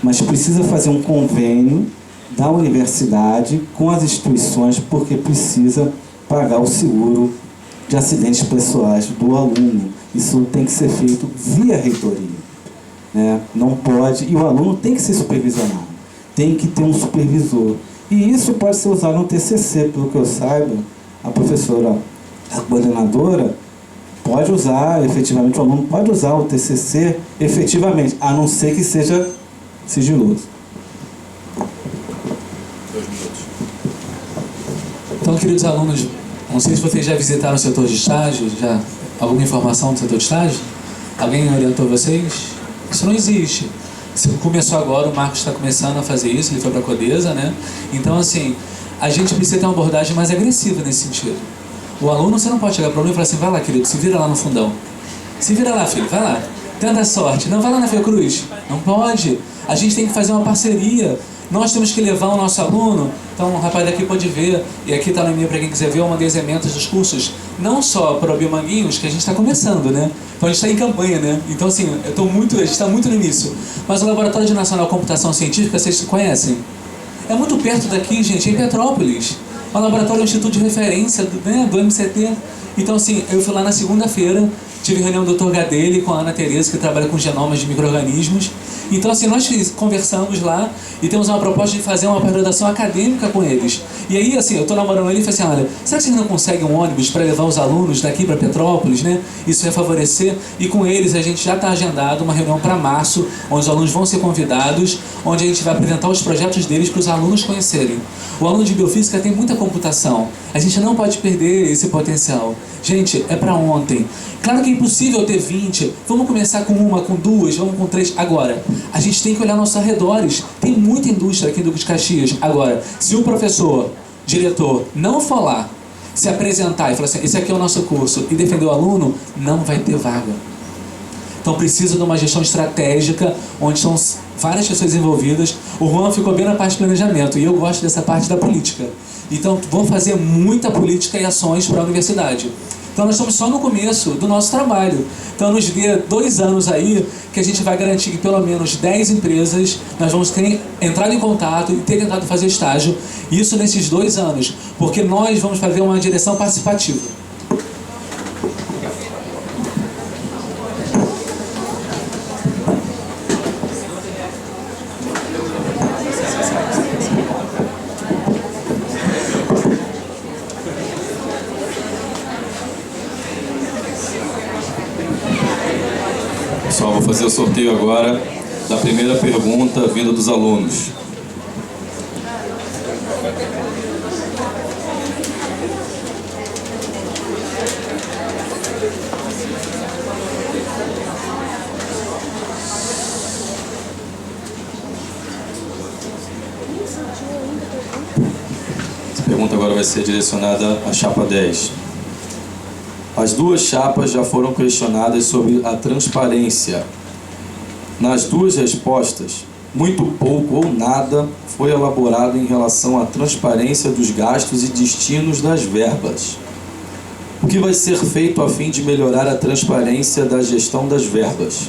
mas precisa fazer um convênio da universidade com as instituições, porque precisa pagar o seguro de acidentes pessoais do aluno. Isso tem que ser feito via reitoria, né? Não pode, e o aluno tem que ser supervisionado. Tem que ter um supervisor. E isso pode ser usado no TCC, pelo que eu saiba, a professora, a coordenadora, pode usar, efetivamente, o aluno pode usar o TCC, efetivamente, a não ser que seja sigiloso. 2 minutos. Então, queridos alunos, não sei se vocês já visitaram o setor de estágio, já alguma informação do setor de estágio? Alguém orientou vocês? Isso não existe. Começou agora, o Marcos está começando a fazer isso, ele foi para a Codesa, né? Então, assim, a gente precisa ter uma abordagem mais agressiva nesse sentido. O aluno, você não pode chegar para o aluno e falar assim, vai lá, querido, se vira lá no fundão. Se vira lá, filho, vai lá. Tenta a sorte. Não, vai lá na Fiocruz. Não pode. A gente tem que fazer uma parceria. Nós temos que levar o nosso aluno. Então, o rapaz daqui pode ver, e aqui está no e-mail para quem quiser ver, eu mandei as emendas dos cursos, não só para o Biomanguinhos, que a gente está começando, né? Então, a gente está em campanha, né? Então, assim, a gente está muito no início. Mas o Laboratório Nacional de Computação Científica, vocês conhecem? É muito perto daqui, gente, em Petrópolis. O laboratório é um instituto de referência do MCT. Então, assim, eu fui lá na segunda-feira, tive reunião do Dr. Gadelli com a Ana Tereza, que trabalha com genomas de micro-organismos. Então, assim, nós conversamos lá e temos uma proposta de fazer uma pós-graduação acadêmica com eles. E aí, assim, eu estou namorando ele e falei assim, olha, será que vocês não conseguem um ônibus para levar os alunos daqui para Petrópolis, né? Isso vai favorecer. E com eles a gente já está agendado uma reunião para março, onde os alunos vão ser convidados, onde a gente vai apresentar os projetos deles para os alunos conhecerem. O aluno de biofísica tem muita computação. A gente não pode perder esse potencial. Gente, é para ontem. Claro que é impossível ter 20. Vamos começar com uma, com duas, vamos com 3. Agora, a gente tem que olhar nossos arredores. Tem muita indústria aqui em Duque de Caxias. Agora, se o professor, diretor, não for lá, se apresentar e falar assim, esse aqui é o nosso curso, e defender o aluno, não vai ter vaga. Então precisa de uma gestão estratégica, onde estão várias pessoas envolvidas. O Juan ficou bem na parte de planejamento, e eu gosto dessa parte da política. Então vou fazer muita política e ações para a universidade. Então nós estamos só no começo do nosso trabalho. Então nos dê 2 anos aí, que a gente vai garantir que pelo menos 10 empresas nós vamos ter entrado em contato e ter tentado fazer estágio. Isso nesses 2 anos, porque nós vamos fazer uma direção participativa. Pessoal, vou fazer o sorteio agora da primeira pergunta vinda dos alunos. Essa pergunta agora vai ser direcionada à chapa 10. As 2 chapas já foram questionadas sobre a transparência. Nas 2 respostas, muito pouco ou nada foi elaborado em relação à transparência dos gastos e destinos das verbas. O que vai ser feito a fim de melhorar a transparência da gestão das verbas?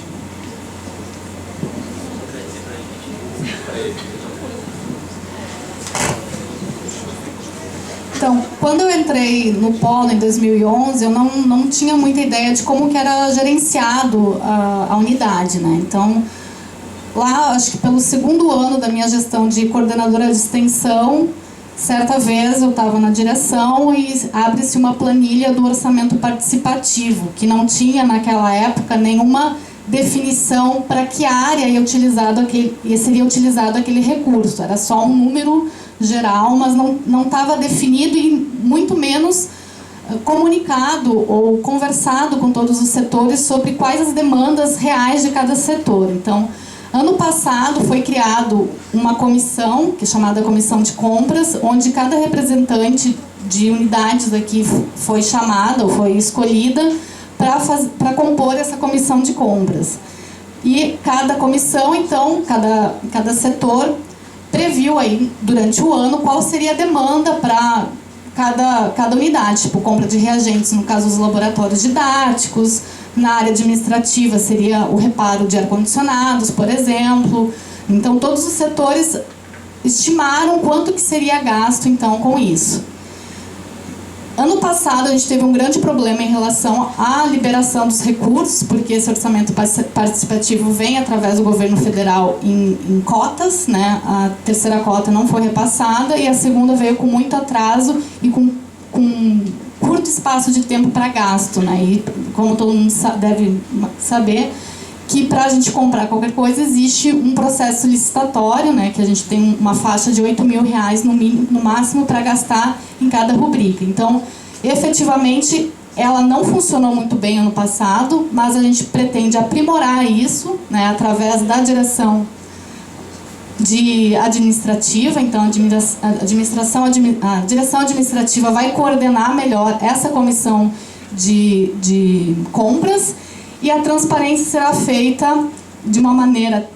Então, quando eu entrei no Polo em 2011, eu não tinha muita ideia de como que era gerenciado a unidade, né? Então, lá, acho que pelo 2º ano da minha gestão de coordenadora de extensão, certa vez eu estava na direção e abre-se uma planilha do orçamento participativo, que não tinha naquela época nenhuma definição para que área seria utilizado aquele recurso. Era só um número geral, mas não estava definido e muito menos comunicado ou conversado com todos os setores sobre quais as demandas reais de cada setor. Então, ano passado foi criado uma comissão, que é chamada Comissão de Compras, onde cada representante de unidades aqui foi chamada ou foi escolhida para compor essa comissão de compras. E cada comissão, então, cada setor previu aí durante o ano qual seria a demanda para cada unidade, tipo compra de reagentes, no caso os laboratórios didáticos, na área administrativa seria o reparo de ar-condicionados, por exemplo. Então todos os setores estimaram quanto que seria gasto então com isso. Ano passado a gente teve um grande problema em relação à liberação dos recursos, porque esse orçamento participativo vem através do governo federal em cotas, né? A 3ª cota não foi repassada e a 2ª veio com muito atraso e com curto espaço de tempo para gasto, né? E como todo mundo deve saber, que para a gente comprar qualquer coisa existe um processo licitatório, né, que a gente tem uma faixa de R$8.000 no máximo para gastar em cada rubrica. Então, efetivamente, ela não funcionou muito bem ano passado, mas a gente pretende aprimorar isso, né, através da direção administrativa, então a direção administrativa vai coordenar melhor essa comissão de compras, e a transparência será feita de uma maneira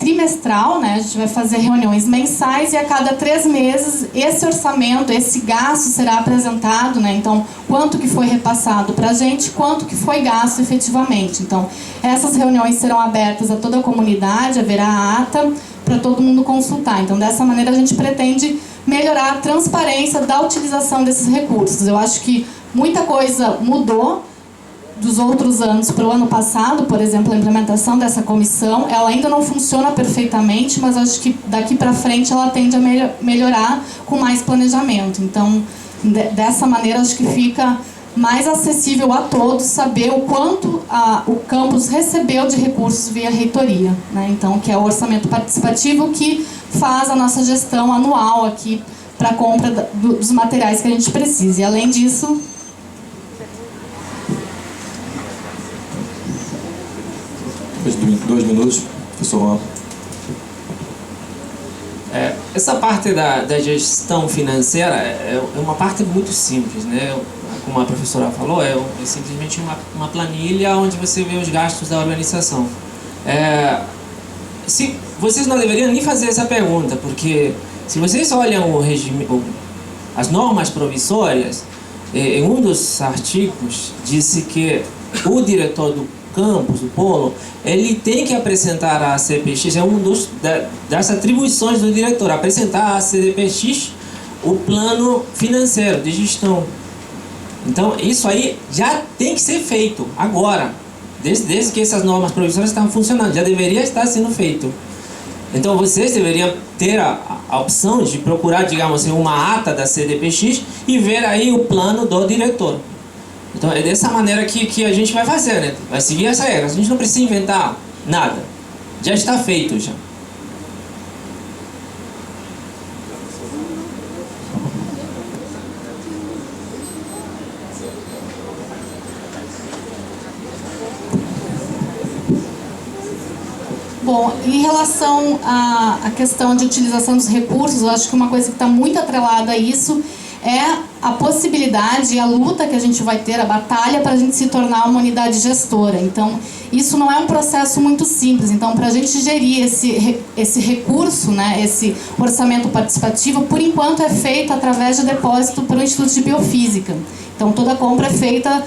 trimestral, né? A gente vai fazer reuniões mensais e a cada 3 meses esse orçamento, esse gasto será apresentado, né? Então, quanto que foi repassado para a gente, quanto que foi gasto efetivamente. Então, essas reuniões serão abertas a toda a comunidade, haverá a ata para todo mundo consultar. Então, dessa maneira a gente pretende melhorar a transparência da utilização desses recursos. Eu acho que muita coisa mudou dos outros anos para o ano passado, por exemplo, a implementação dessa comissão, ela ainda não funciona perfeitamente, mas acho que daqui para frente ela tende a melhorar com mais planejamento. Então, dessa maneira, acho que fica mais acessível a todos saber o quanto o campus recebeu de recursos via reitoria, né? Então, que é o orçamento participativo que faz a nossa gestão anual aqui para a compra dos materiais que a gente precisa. E, além disso... Depois de 2 minutos, professor Juan. Essa parte da gestão financeira é uma parte muito simples, né? Como a professora falou, é simplesmente uma planilha onde você vê os gastos da organização. Vocês não deveriam nem fazer essa pergunta, porque se vocês olham as normas provisórias, em um dos artigos disse que o diretor do campus, do polo, ele tem que apresentar à CDPX, das atribuições do diretor, apresentar à CDPX o plano financeiro de gestão. Então, isso aí já tem que ser feito agora, desde que essas normas provisórias estão funcionando, já deveria estar sendo feito. Então, vocês deveriam ter a opção de procurar, digamos assim, uma ata da CDPX e ver aí o plano do diretor. Então, é dessa maneira que a gente vai fazer, né? Vai seguir essa regra. A gente não precisa inventar nada. Já está feito, já. Bom, em relação à questão de utilização dos recursos, eu acho que uma coisa que está muito atrelada a isso é a possibilidade e a luta que a gente vai ter, a batalha para a gente se tornar uma unidade gestora. Então, isso não é um processo muito simples. Então, para a gente gerir esse recurso, né, esse orçamento participativo, por enquanto é feito através de depósito para o Instituto de Biofísica. Então, toda a compra é feita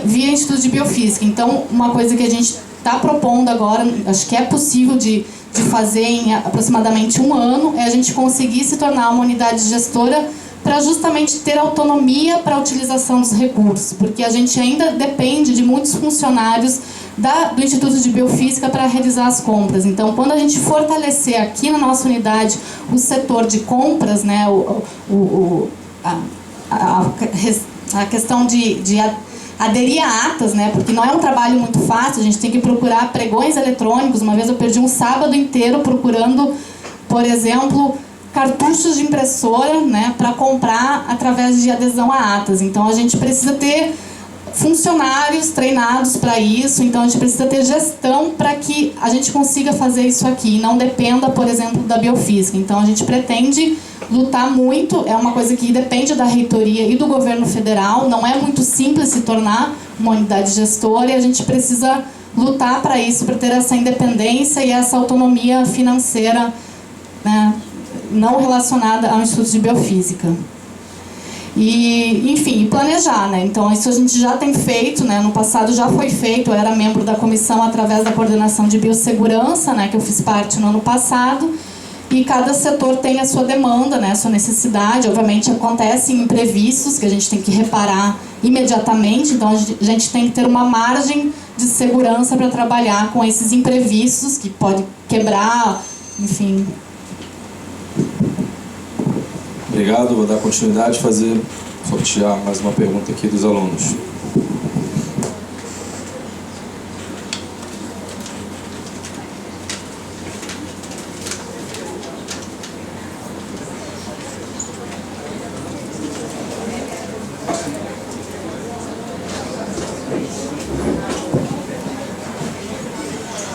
via Instituto de Biofísica. Então, uma coisa que a gente está propondo agora, acho que é possível de fazer em aproximadamente 1 ano, é a gente conseguir se tornar uma unidade gestora para justamente ter autonomia para a utilização dos recursos, porque a gente ainda depende de muitos funcionários do Instituto de Biofísica para realizar as compras. Então, quando a gente fortalecer aqui na nossa unidade o setor de compras, né, a questão de aderir a atas, né, porque não é um trabalho muito fácil, a gente tem que procurar pregões eletrônicos. Uma vez eu perdi um sábado inteiro procurando, por exemplo, cartuchos de impressora, né, para comprar através de adesão a atas. Então, a gente precisa ter funcionários treinados para isso, então a gente precisa ter gestão para que a gente consiga fazer isso aqui e não dependa, por exemplo, da biofísica. Então, a gente pretende lutar muito, é uma coisa que depende da reitoria e do governo federal, não é muito simples se tornar uma unidade gestora e a gente precisa lutar para isso, para ter essa independência e essa autonomia financeira, né, não relacionada ao Instituto de Biofísica. E, enfim, planejar, né? Então, isso a gente já tem feito, né? No passado já foi feito, eu era membro da comissão através da coordenação de biossegurança, né? Que eu fiz parte no ano passado. E cada setor tem a sua demanda, né? A sua necessidade. Obviamente, acontecem imprevistos que a gente tem que reparar imediatamente. Então, a gente tem que ter uma margem de segurança para trabalhar com esses imprevistos que pode quebrar, enfim. Obrigado, vou dar continuidade, sortear mais uma pergunta aqui dos alunos.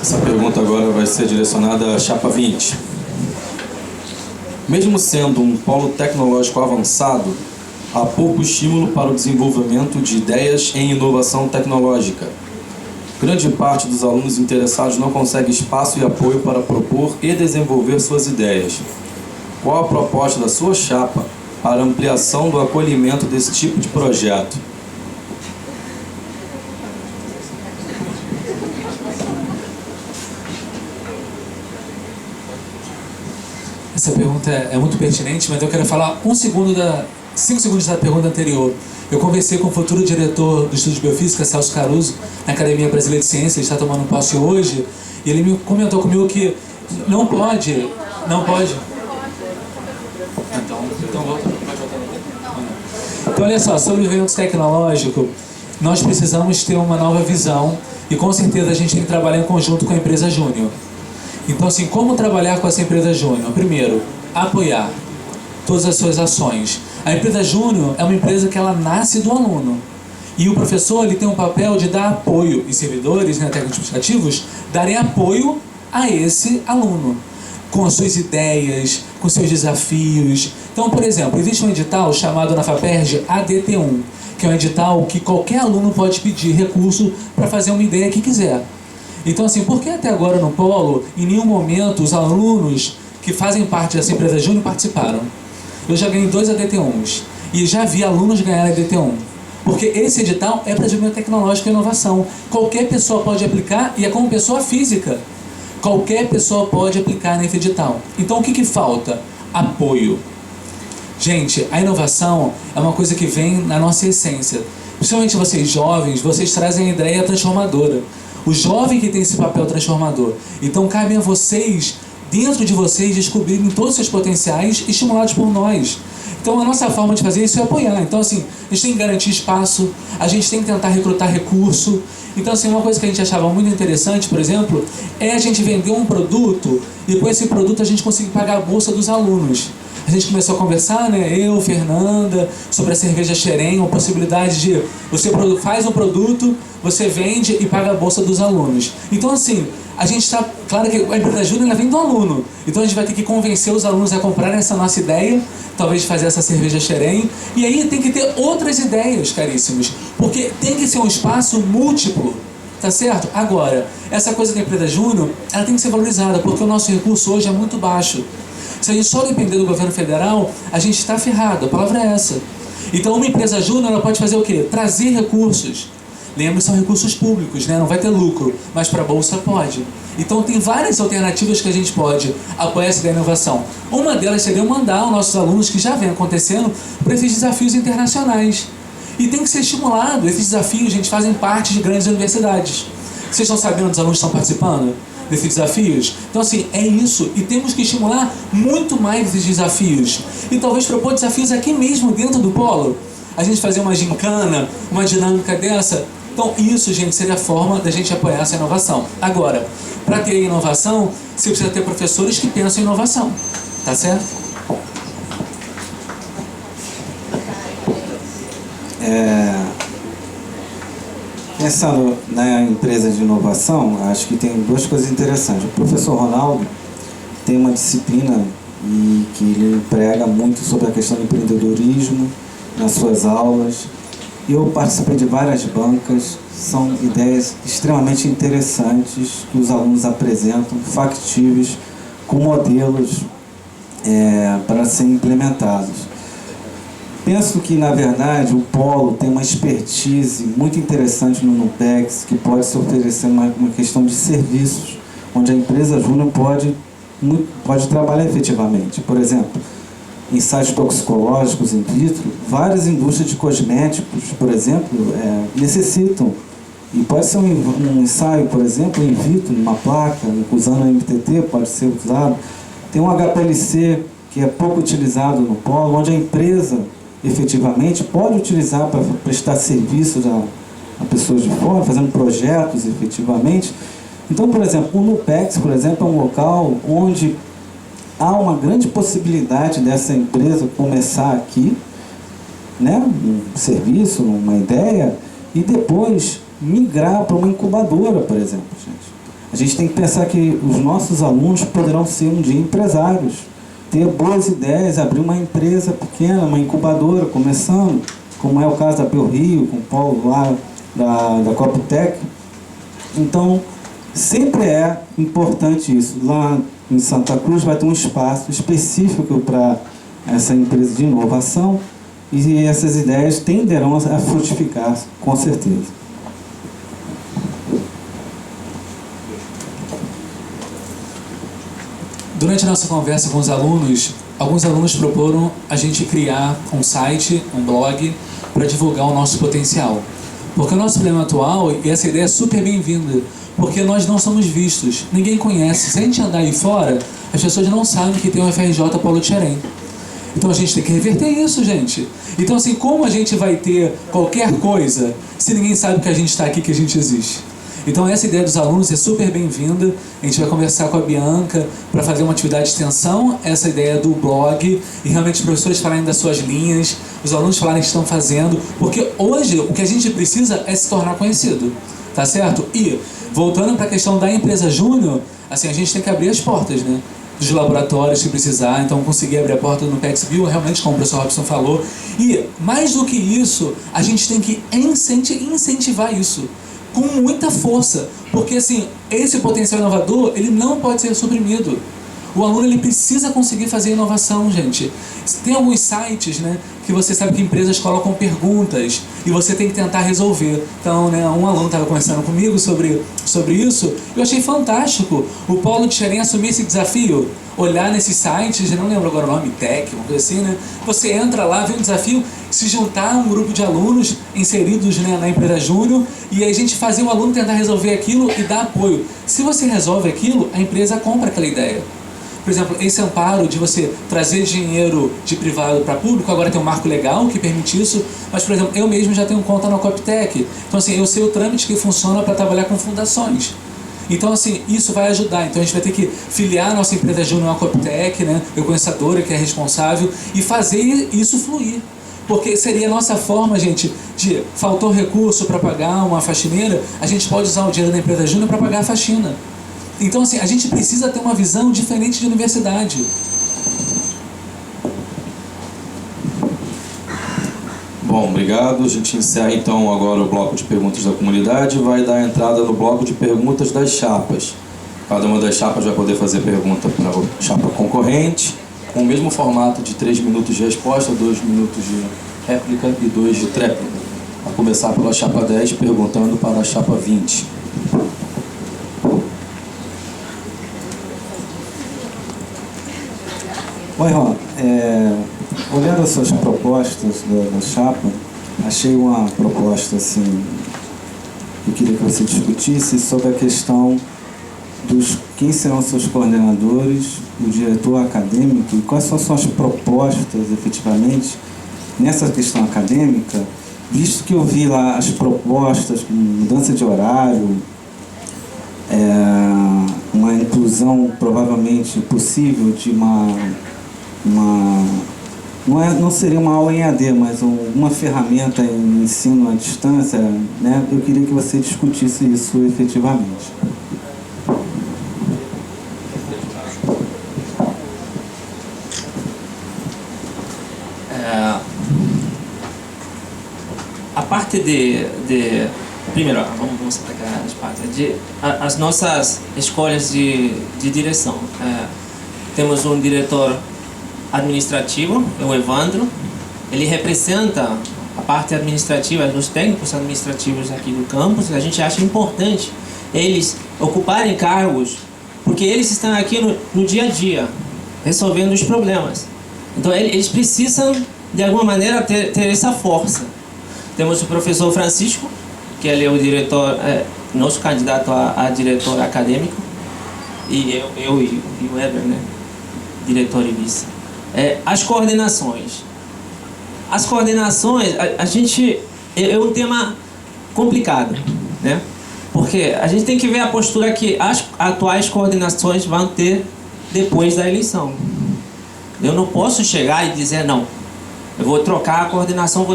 Essa pergunta agora vai ser direcionada à Chapa 20. Mesmo sendo um polo tecnológico avançado, há pouco estímulo para o desenvolvimento de ideias em inovação tecnológica. Grande parte dos alunos interessados não consegue espaço e apoio para propor e desenvolver suas ideias. Qual a proposta da sua chapa para ampliação do acolhimento desse tipo de projeto? Essa pergunta é muito pertinente, mas eu quero falar 5 segundos da pergunta anterior. Eu conversei com o futuro diretor do Estúdio de Biofísica, Celso Caruso, na Academia Brasileira de Ciências, ele está tomando posse hoje, e ele me comentou comigo que não pode. Então volta, pode voltar. Então olha só, sobre o desenvolvimento tecnológico, nós precisamos ter uma nova visão e com certeza a gente tem que trabalhar em conjunto com a empresa Júnior. Então assim, como trabalhar com essa empresa Júnior? Primeiro, apoiar todas as suas ações. A empresa Júnior é uma empresa que ela nasce do aluno. E o professor ele tem um papel de dar apoio, e servidores, né, técnicos administrativos, darem apoio a esse aluno, com as suas ideias, com seus desafios. Então, por exemplo, existe um edital chamado na FAPERJ ADT1, que é um edital que qualquer aluno pode pedir recurso para fazer uma ideia que quiser. Então, assim, por que até agora no Polo, em nenhum momento, os alunos que fazem parte dessa empresa Júnior participaram? Eu já ganhei 2 ADT1s e já vi alunos ganhar ADT1. Porque esse edital é para desenvolvimento tecnológico e inovação. Qualquer pessoa pode aplicar e é como pessoa física. Qualquer pessoa pode aplicar nesse edital. Então o que falta? Apoio. Gente, a inovação é uma coisa que vem na nossa essência. Principalmente vocês jovens, vocês trazem a ideia transformadora. O jovem que tem esse papel transformador. Então cabe a vocês, dentro de vocês, descobrirem todos os seus potenciais estimulados por nós. Então a nossa forma de fazer isso é apoiar. Então assim, a gente tem que garantir espaço, a gente tem que tentar recrutar recurso. Então assim, uma coisa que a gente achava muito interessante, por exemplo, é a gente vender um produto e com esse produto a gente conseguir pagar a bolsa dos alunos. A gente começou a conversar, né, eu, Fernanda, sobre a cerveja Xerém, a possibilidade de você faz um produto, você vende e paga a bolsa dos alunos. Então assim, a gente está, claro que a empresa Júnior ela vem do aluno, então a gente vai ter que convencer os alunos a comprarem essa nossa ideia, talvez fazer essa cerveja Xerém, e aí tem que ter outras ideias, caríssimos, porque tem que ser um espaço múltiplo, tá certo? Agora, essa coisa da empresa Júnior, ela tem que ser valorizada, porque o nosso recurso hoje é muito baixo. Se a gente só depender do governo federal, a gente está ferrado, a palavra é essa. Então uma empresa Júnior ela pode fazer o quê? Trazer recursos. Lembre, são recursos públicos, né? Não vai ter lucro, mas para a bolsa pode. Então tem várias alternativas que a gente pode apoiar essa inovação. Uma delas seria mandar os nossos alunos, que já vem acontecendo, para esses desafios internacionais. E tem que ser estimulado. Esses desafios, gente, fazem parte de grandes universidades. Vocês estão sabendo dos alunos que estão participando desses desafios? Então assim, é isso. E temos que estimular muito mais esses desafios. E talvez propor desafios aqui mesmo, dentro do polo. A gente fazer uma gincana, uma dinâmica dessa. Então isso, gente, seria a forma da gente apoiar essa inovação. Agora, para ter inovação, você precisa ter professores que pensam em inovação. Tá certo? Pensando na empresa de inovação, acho que tem 2 coisas interessantes. O professor Ronaldo tem uma disciplina que ele prega muito sobre a questão do empreendedorismo nas suas aulas. Eu participei de várias bancas, são ideias extremamente interessantes que os alunos apresentam, factíveis, com modelos para serem implementados. Penso que, na verdade, o Polo tem uma expertise muito interessante no NUPEX, que pode se oferecer uma questão de serviços, onde a empresa Júnior pode trabalhar efetivamente. Por exemplo, ensaios toxicológicos in vitro, várias indústrias de cosméticos, por exemplo, necessitam. E pode ser um ensaio, por exemplo, in vitro, numa placa, usando a MTT, pode ser usado. Tem um HPLC, que é pouco utilizado no Polo, onde a empresa efetivamente pode utilizar para prestar serviços a pessoas de fora, fazendo projetos efetivamente. Então, por exemplo, o NUPEX, por exemplo, é um local onde há uma grande possibilidade dessa empresa começar aqui, né, um serviço, uma ideia, e depois migrar para uma incubadora, por exemplo, gente. A gente tem que pensar que os nossos alunos poderão ser um dia empresários, ter boas ideias, abrir uma empresa pequena, uma incubadora, começando, como é o caso da ProRio, com o Paulo lá da Coptec. Então, sempre é importante isso. Lá em Santa Cruz vai ter um espaço específico para essa empresa de inovação e essas ideias tenderão a frutificar, com certeza. Durante a nossa conversa com os alunos, alguns alunos proporam a gente criar um site, um blog, para divulgar o nosso potencial. Porque o nosso problema atual, e essa ideia é super bem-vinda, porque nós não somos vistos, ninguém conhece. Se a gente andar aí fora, as pessoas não sabem que tem o FRJ Paulo Tcherem. Então a gente tem que reverter isso, gente. Então assim, como a gente vai ter qualquer coisa se ninguém sabe que a gente está aqui, que a gente existe? Então essa ideia dos alunos é super bem-vinda. A gente vai conversar com a Bianca para fazer uma atividade de extensão, essa ideia do blog, e realmente os professores falarem das suas linhas, os alunos falarem que estão fazendo, porque hoje o que a gente precisa é se tornar conhecido, tá certo? E, voltando para a questão da empresa júnior, assim, a gente tem que abrir as portas, né? Dos laboratórios, se precisar, então conseguir abrir a porta no PEX-Bio, realmente, como o professor Robson falou. E, mais do que isso, a gente tem que incentivar isso com muita força, porque assim, esse potencial inovador, ele não pode ser suprimido. O aluno, ele precisa conseguir fazer inovação, gente. Tem alguns sites, né, que você sabe que empresas colocam perguntas e você tem que tentar resolver. Então, né, um aluno estava conversando comigo sobre isso. Eu achei fantástico o Paulo Tcherem assumir esse desafio. Olhar nesses sites, eu não lembro agora o nome, Tech, uma coisa assim, né? Você entra lá, vê um desafio, se juntar a um grupo de alunos inseridos, né, na empresa júnior, e aí a gente fazer o aluno tentar resolver aquilo e dar apoio. Se você resolve aquilo, a empresa compra aquela ideia. Por exemplo, esse amparo de você trazer dinheiro de privado para público, agora tem um marco legal que permite isso, mas, por exemplo, eu mesmo já tenho conta na Coptec. Então, assim, eu sei o trâmite que funciona para trabalhar com fundações. Então, assim, isso vai ajudar. Então, a gente vai ter que filiar a nossa empresa júnior à Coptec, né? Eu conheço a Dora, que é responsável, e fazer isso fluir. Porque seria a nossa forma, gente, de faltou recurso para pagar uma faxineira, a gente pode usar o dinheiro da empresa júnior para pagar a faxina. Então, assim, a gente precisa ter uma visão diferente de universidade. Bom, obrigado. A gente encerra então agora o bloco de perguntas da comunidade e vai dar entrada no bloco de perguntas das chapas. Cada uma das chapas vai poder fazer pergunta para a chapa concorrente, com o mesmo formato de 3 minutos de resposta, 2 minutos de réplica e 2 de tréplica. A começar pela chapa 10, perguntando para a chapa 20. Oi, Ron. Olhando as suas propostas da chapa, achei uma proposta assim, que eu queria que você discutisse sobre a questão dos quem serão seus coordenadores, o diretor acadêmico e quais são suas propostas efetivamente nessa questão acadêmica, visto que eu vi lá as propostas, mudança de horário, uma inclusão provavelmente possível de não seria uma aula em AD, mas uma ferramenta em ensino à distância, né? Eu queria que você discutisse isso efetivamente. A parte primeiro, vamos pegar as partes as nossas escolhas de direção. Temos um diretor administrativo, é o Evandro. Ele representa a parte administrativa dos técnicos administrativos aqui do campus. A gente acha importante eles ocuparem cargos, porque eles estão aqui no dia a dia, resolvendo os problemas. Então eles precisam, de alguma maneira, ter essa força. Temos o professor Francisco, que ele é o diretor, nosso candidato a diretor acadêmico, e eu e o Eber, né? Diretor e vice. As coordenações. As coordenações, a gente... É um tema complicado, né? Porque a gente tem que ver a postura que as atuais coordenações vão ter depois da eleição. Eu não posso chegar e dizer, não, eu vou trocar a coordenação,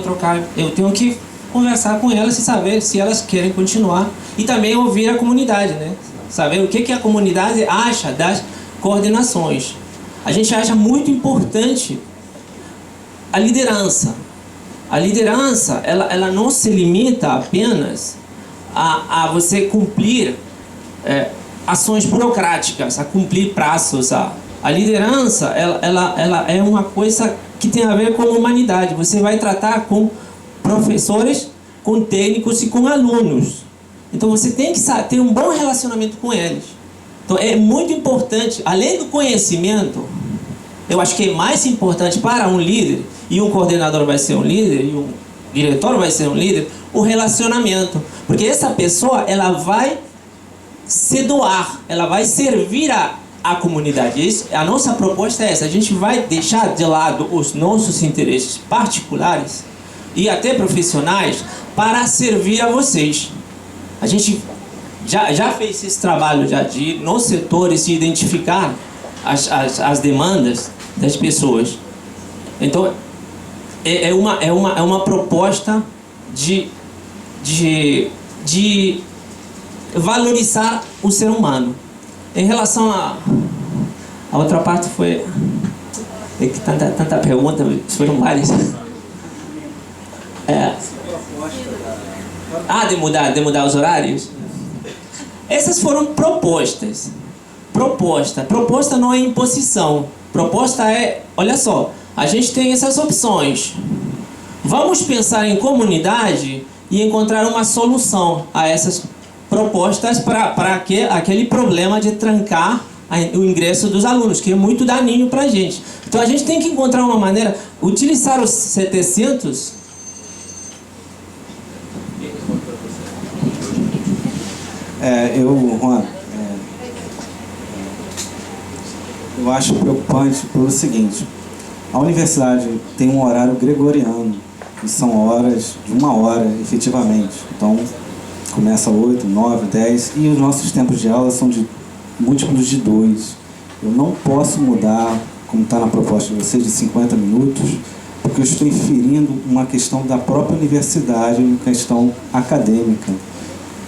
eu tenho que conversar com elas e saber se elas querem continuar. E também ouvir a comunidade, né? saber o que a comunidade acha das coordenações. A gente acha muito importante a liderança. A liderança, ela não se limita apenas a você cumprir ações burocráticas, a cumprir prazos. A liderança, ela é uma coisa que tem a ver com a humanidade. Você vai tratar com professores, com técnicos e com alunos. Então você tem que ter um bom relacionamento com eles. Então é muito importante, além do conhecimento, eu acho que é mais importante para um líder, e um coordenador vai ser um líder, e um diretor vai ser um líder, o relacionamento. Porque essa pessoa, ela vai se doar, ela vai servir a comunidade. Isso, a nossa proposta é essa, a gente vai deixar de lado os nossos interesses particulares e até profissionais para servir a vocês. A gente já fez esse trabalho de nos setores, de identificar as demandas das pessoas. Então, é uma proposta de valorizar o ser humano. Em relação a outra parte foi... É que tanta pergunta, foram várias. De mudar os horários? Essas foram propostas. Proposta não é imposição. Proposta é, olha só, a gente tem essas opções. Vamos pensar em comunidade e encontrar uma solução a essas propostas para aquele problema de trancar o ingresso dos alunos, que é muito daninho para a gente. Então a gente tem que encontrar uma maneira, utilizar os 700... Eu acho preocupante pelo seguinte: a universidade tem um horário gregoriano, e são horas de 1 hora, efetivamente. Então, começa 8, 9, 10, e os nossos tempos de aula são de múltiplos de 2. Eu não posso mudar, como está na proposta de vocês, de 50 minutos, porque eu estou inferindo uma questão da própria universidade, uma questão acadêmica.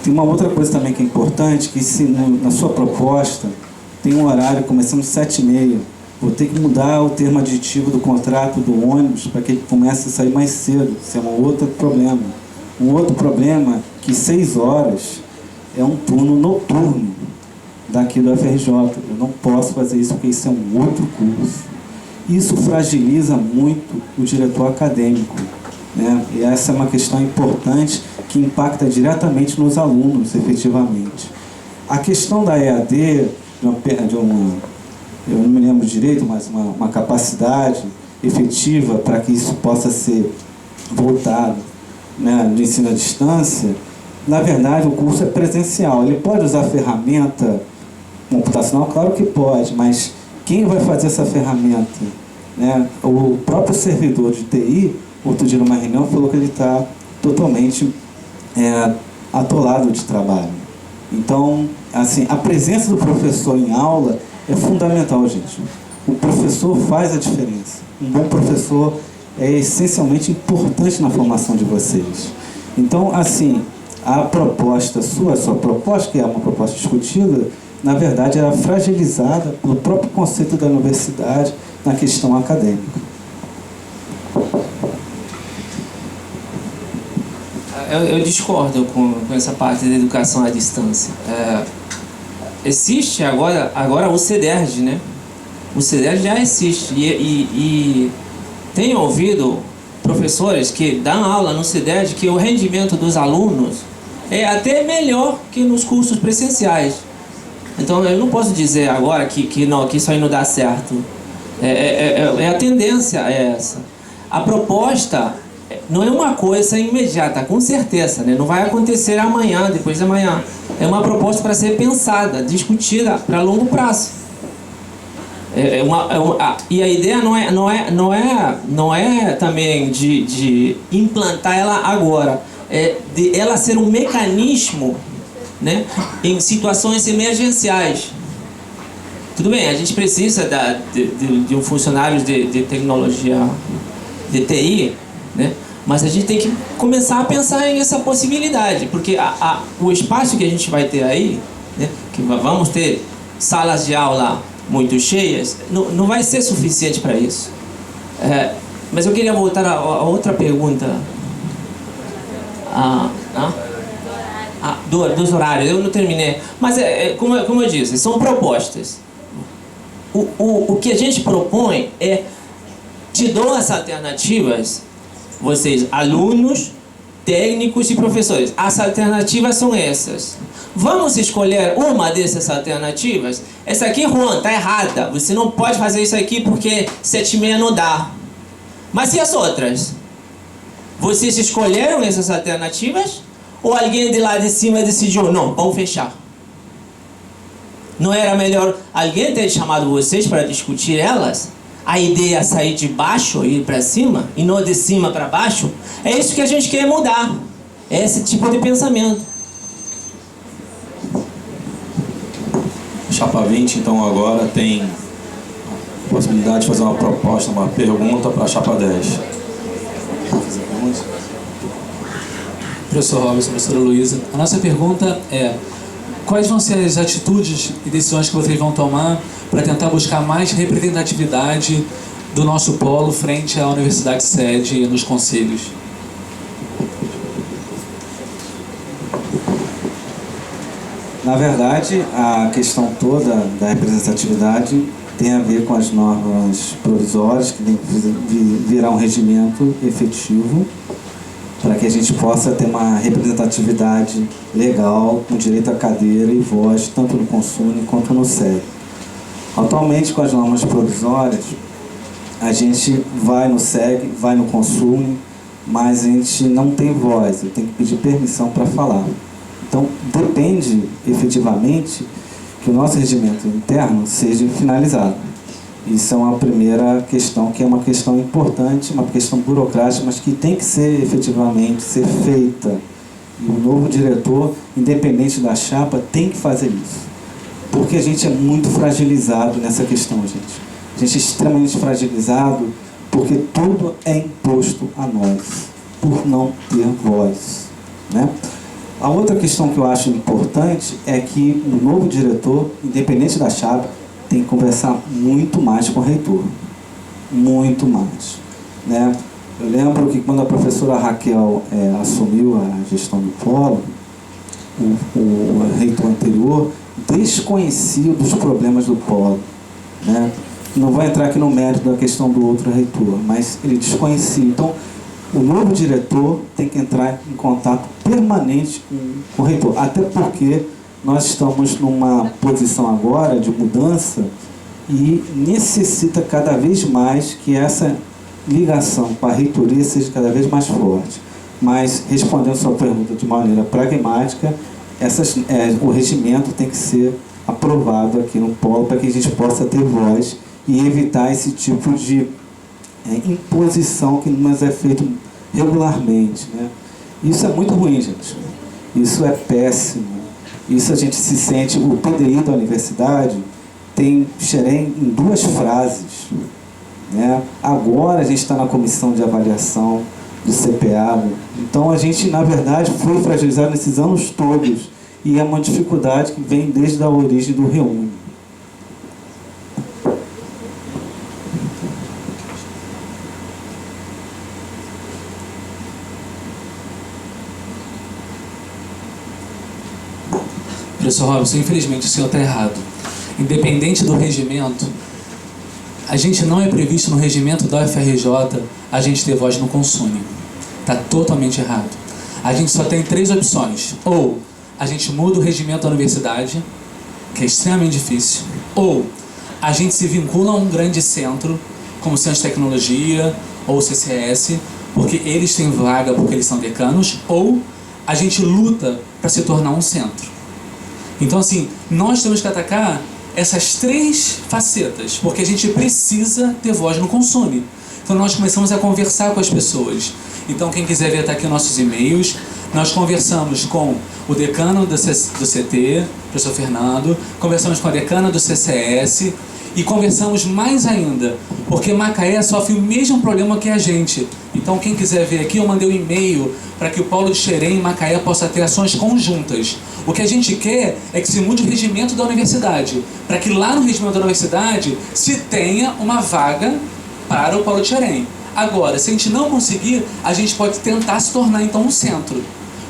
Tem uma outra coisa também que é importante, que se na sua proposta tem um horário começando às 7h30, vou ter que mudar o termo aditivo do contrato do ônibus para que ele comece a sair mais cedo. Isso é um outro problema. Um outro problema é que 6 horas é um turno noturno daqui do FRJ. Eu não posso fazer isso porque isso é um outro curso. Isso fragiliza muito o diretor acadêmico, né? E essa é uma questão importante que impacta diretamente nos alunos, efetivamente. A questão da EAD, eu não me lembro direito, mas uma capacidade efetiva para que isso possa ser voltado, né, de ensino à distância. Na verdade, o curso é presencial. Ele pode usar ferramenta computacional? Claro que pode, mas quem vai fazer essa ferramenta? Né? O próprio servidor de TI, outro dia numa reunião, falou que ele está totalmente atolado de trabalho. Então, assim, a presença do professor em aula é fundamental, gente. O professor faz a diferença. Um bom professor é essencialmente importante na formação de vocês. Então, assim, a proposta sua proposta, que é uma proposta discutida, na verdade, era fragilizada pelo próprio conceito da universidade na questão acadêmica. Eu discordo com essa parte da educação à distância. Existe agora o CEDERJ, né? O CEDERJ já existe. E tenho ouvido professores que dão aula no CEDERJ que o rendimento dos alunos é até melhor que nos cursos presenciais. Então eu não posso dizer agora que isso aí não dá certo. A tendência é essa. A proposta não é uma coisa imediata, com certeza, né? Não vai acontecer amanhã, depois de amanhã. É uma proposta para ser pensada, discutida para longo prazo. E a ideia não é também de implantar ela agora, é de ela ser um mecanismo, né, em situações emergenciais. Tudo bem, a gente precisa de um funcionário de tecnologia, de TI, né? Mas a gente tem que começar a pensar nessa possibilidade, porque o espaço que a gente vai ter aí né, que vamos ter salas de aula muito cheias, não vai ser suficiente para isso. Mas eu queria voltar a outra pergunta. Dos horários, eu não terminei. Mas, como eu disse, são propostas. O que a gente propõe é: te dou as alternativas, vocês, alunos, técnicos e professores. As alternativas são essas. Vamos escolher uma dessas alternativas? Essa aqui, Juan, tá errada. Você não pode fazer isso aqui porque 7h30 não dá. Mas e as outras? Vocês escolheram essas alternativas? Ou alguém de lá de cima decidiu, não, vamos fechar? Não era melhor alguém ter chamado vocês para discutir elas? A ideia é sair de baixo e ir para cima, e não de cima para baixo? É isso que a gente quer mudar. É esse tipo de pensamento. Chapa 20, então, agora tem a possibilidade de fazer uma proposta, uma pergunta para a Chapa 10. Professor Robson, professora Luísa, a nossa pergunta é: quais vão ser as atitudes e decisões que vocês vão tomar para tentar buscar mais representatividade do nosso polo frente à universidade sede e nos conselhos? Na verdade, a questão toda da representatividade tem a ver com as normas provisórias que tem que virar um regimento efetivo para que a gente possa ter uma representatividade legal, com direito à cadeira e voz, tanto no Consune quanto no SEG. Atualmente, com as normas provisórias, a gente vai no SEG, vai no Consune, mas a gente não tem voz, eu tenho que pedir permissão para falar. Então, depende, efetivamente, que o nosso regimento interno seja finalizado. Isso é uma primeira questão, que é uma questão importante, uma questão burocrática, mas que tem que ser efetivamente feita. E o novo diretor, independente da chapa, tem que fazer isso. Porque a gente é muito fragilizado nessa questão, gente. A gente é extremamente fragilizado porque tudo é imposto a nós, por não ter voz, né? A outra questão que eu acho importante é que o novo diretor, independente da chapa, tem que conversar muito mais com o reitor. Muito mais, né? Eu lembro que quando a professora Raquel assumiu a gestão do polo, o reitor anterior desconhecia dos problemas do polo, né? Não vou entrar aqui no mérito da questão do outro reitor, mas ele desconhecia. Então, o novo diretor tem que entrar em contato permanente com o reitor, até porque nós estamos numa posição agora de mudança e necessita cada vez mais que essa ligação com a reitoria seja cada vez mais forte. Mas, respondendo a sua pergunta de maneira pragmática, o regimento tem que ser aprovado aqui no polo para que a gente possa ter voz e evitar esse tipo de imposição que nos é feito regularmente, né? Isso é muito ruim, gente. Isso é péssimo. Isso a gente se sente... O PDI da universidade tem xerém em 2 frases, né? Agora a gente está na comissão de avaliação do CPA. Então a gente, na verdade, foi fragilizado nesses anos todos. E é uma dificuldade que vem desde a origem do Reúne. Professor Robson, infelizmente o senhor está errado. Independente do regimento, a gente não é previsto no regimento da UFRJ a gente ter voz no Consune. Está totalmente errado. A gente só tem 3 opções. Ou a gente muda o regimento da universidade, que é extremamente difícil. Ou a gente se vincula a um grande centro, como o Centro de Tecnologia ou o CCS, porque eles têm vaga porque eles são decanos. Ou a gente luta para se tornar um centro. Então, assim, nós temos que atacar essas 3 facetas, porque a gente precisa ter voz no Consune. Então, nós começamos a conversar com as pessoas. Então, quem quiser ver, tá aqui nossos e-mails. Nós conversamos com o decano do CT, professor Fernando, conversamos com a decana do CCS e conversamos mais ainda, porque Macaé sofre o mesmo problema que a gente. Então, quem quiser ver aqui, eu mandei um e-mail para que o Polo de Xerém e Macaé possa ter ações conjuntas. O que a gente quer é que se mude o regimento da universidade, para que lá no regimento da universidade se tenha uma vaga para o Paulo de Xerém. Agora, se a gente não conseguir, a gente pode tentar se tornar então um centro,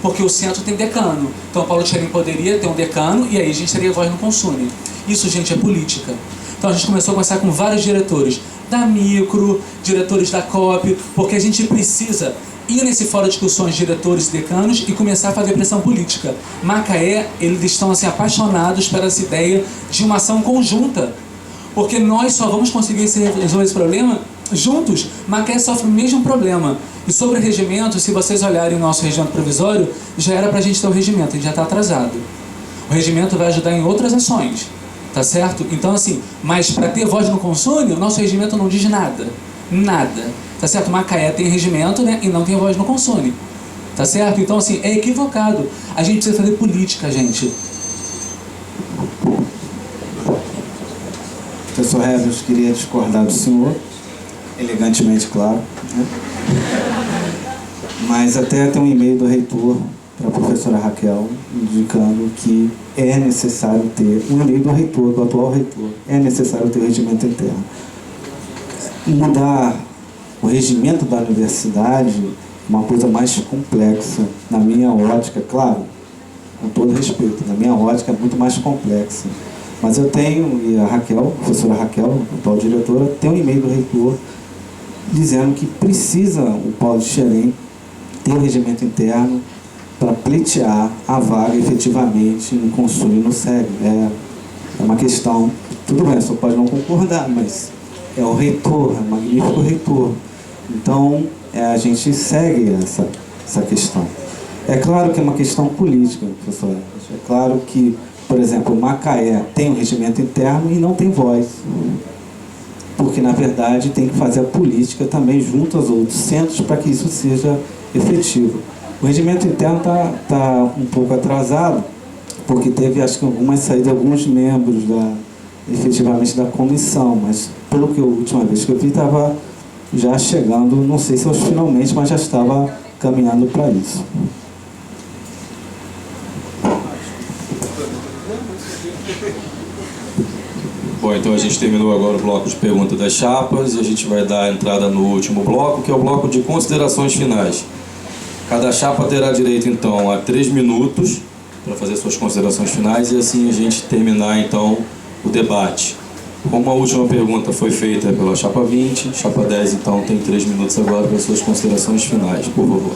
porque o centro tem decano. Então o Paulo de Xerém poderia ter um decano e aí a gente teria voz no Consune. Isso, gente, é política. Então a gente começou a conversar com vários diretores da Micro, diretores da COP, porque a gente precisa ir nesse fórum de discussões de diretores e decanos e começar a fazer pressão política. Macaé, eles estão assim, apaixonados por essa ideia de uma ação conjunta, porque nós só vamos conseguir resolver esse problema juntos. Macaé sofre o mesmo problema. E sobre o regimento, se vocês olharem o nosso regimento provisório, já era para a gente ter o regimento, a gente já está atrasado. O regimento vai ajudar em outras ações, tá certo? Então assim, mas para ter voz no Consune, o nosso regimento não diz nada. Nada. Tá certo? Macaé tem regimento, né? E não tem voz no Consune. Tá certo? Então assim, é equivocado. A gente precisa fazer política, gente. Professor Herbert, queria discordar do senhor, elegantemente, claro, né? Mas até tem um e-mail do reitor para a professora Raquel, indicando que é necessário ter, um e-mail do reitor, do atual reitor, é necessário ter regimento interno. Mudar o regimento da universidade é uma coisa mais complexa, na minha ótica, claro, com todo respeito, na minha ótica é muito mais complexa. Mas eu tenho, e a Raquel, a professora Raquel, a atual diretora, tem um e-mail do reitor dizendo que precisa o Paulo de Xerém ter o regimento interno para pleitear a vaga efetivamente no Consune e no SEG. É uma questão, tudo bem, só pode não concordar, mas é o reitor, é um magnífico reitor. Então, a gente segue essa questão. É claro que é uma questão política, professor. É claro que, por exemplo, Macaé tem um regimento interno e não tem voz. Porque, na verdade, tem que fazer a política também junto aos outros centros para que isso seja efetivo. O regimento interno está um pouco atrasado, porque teve, acho que, algumas saídas de alguns membros efetivamente da comissão, mas pelo que a última vez que eu vi, estava já chegando, não sei se aos finalmente, mas já estava caminhando para isso. Bom, então a gente terminou agora o bloco de perguntas das chapas e a gente vai dar a entrada no último bloco, que é o bloco de considerações finais. Cada chapa terá direito, então, a 3 minutos para fazer suas considerações finais e assim a gente terminar, então, o debate. Como a última pergunta foi feita pela chapa 20, chapa 10, então, tem 3 minutos agora para suas considerações finais, por favor.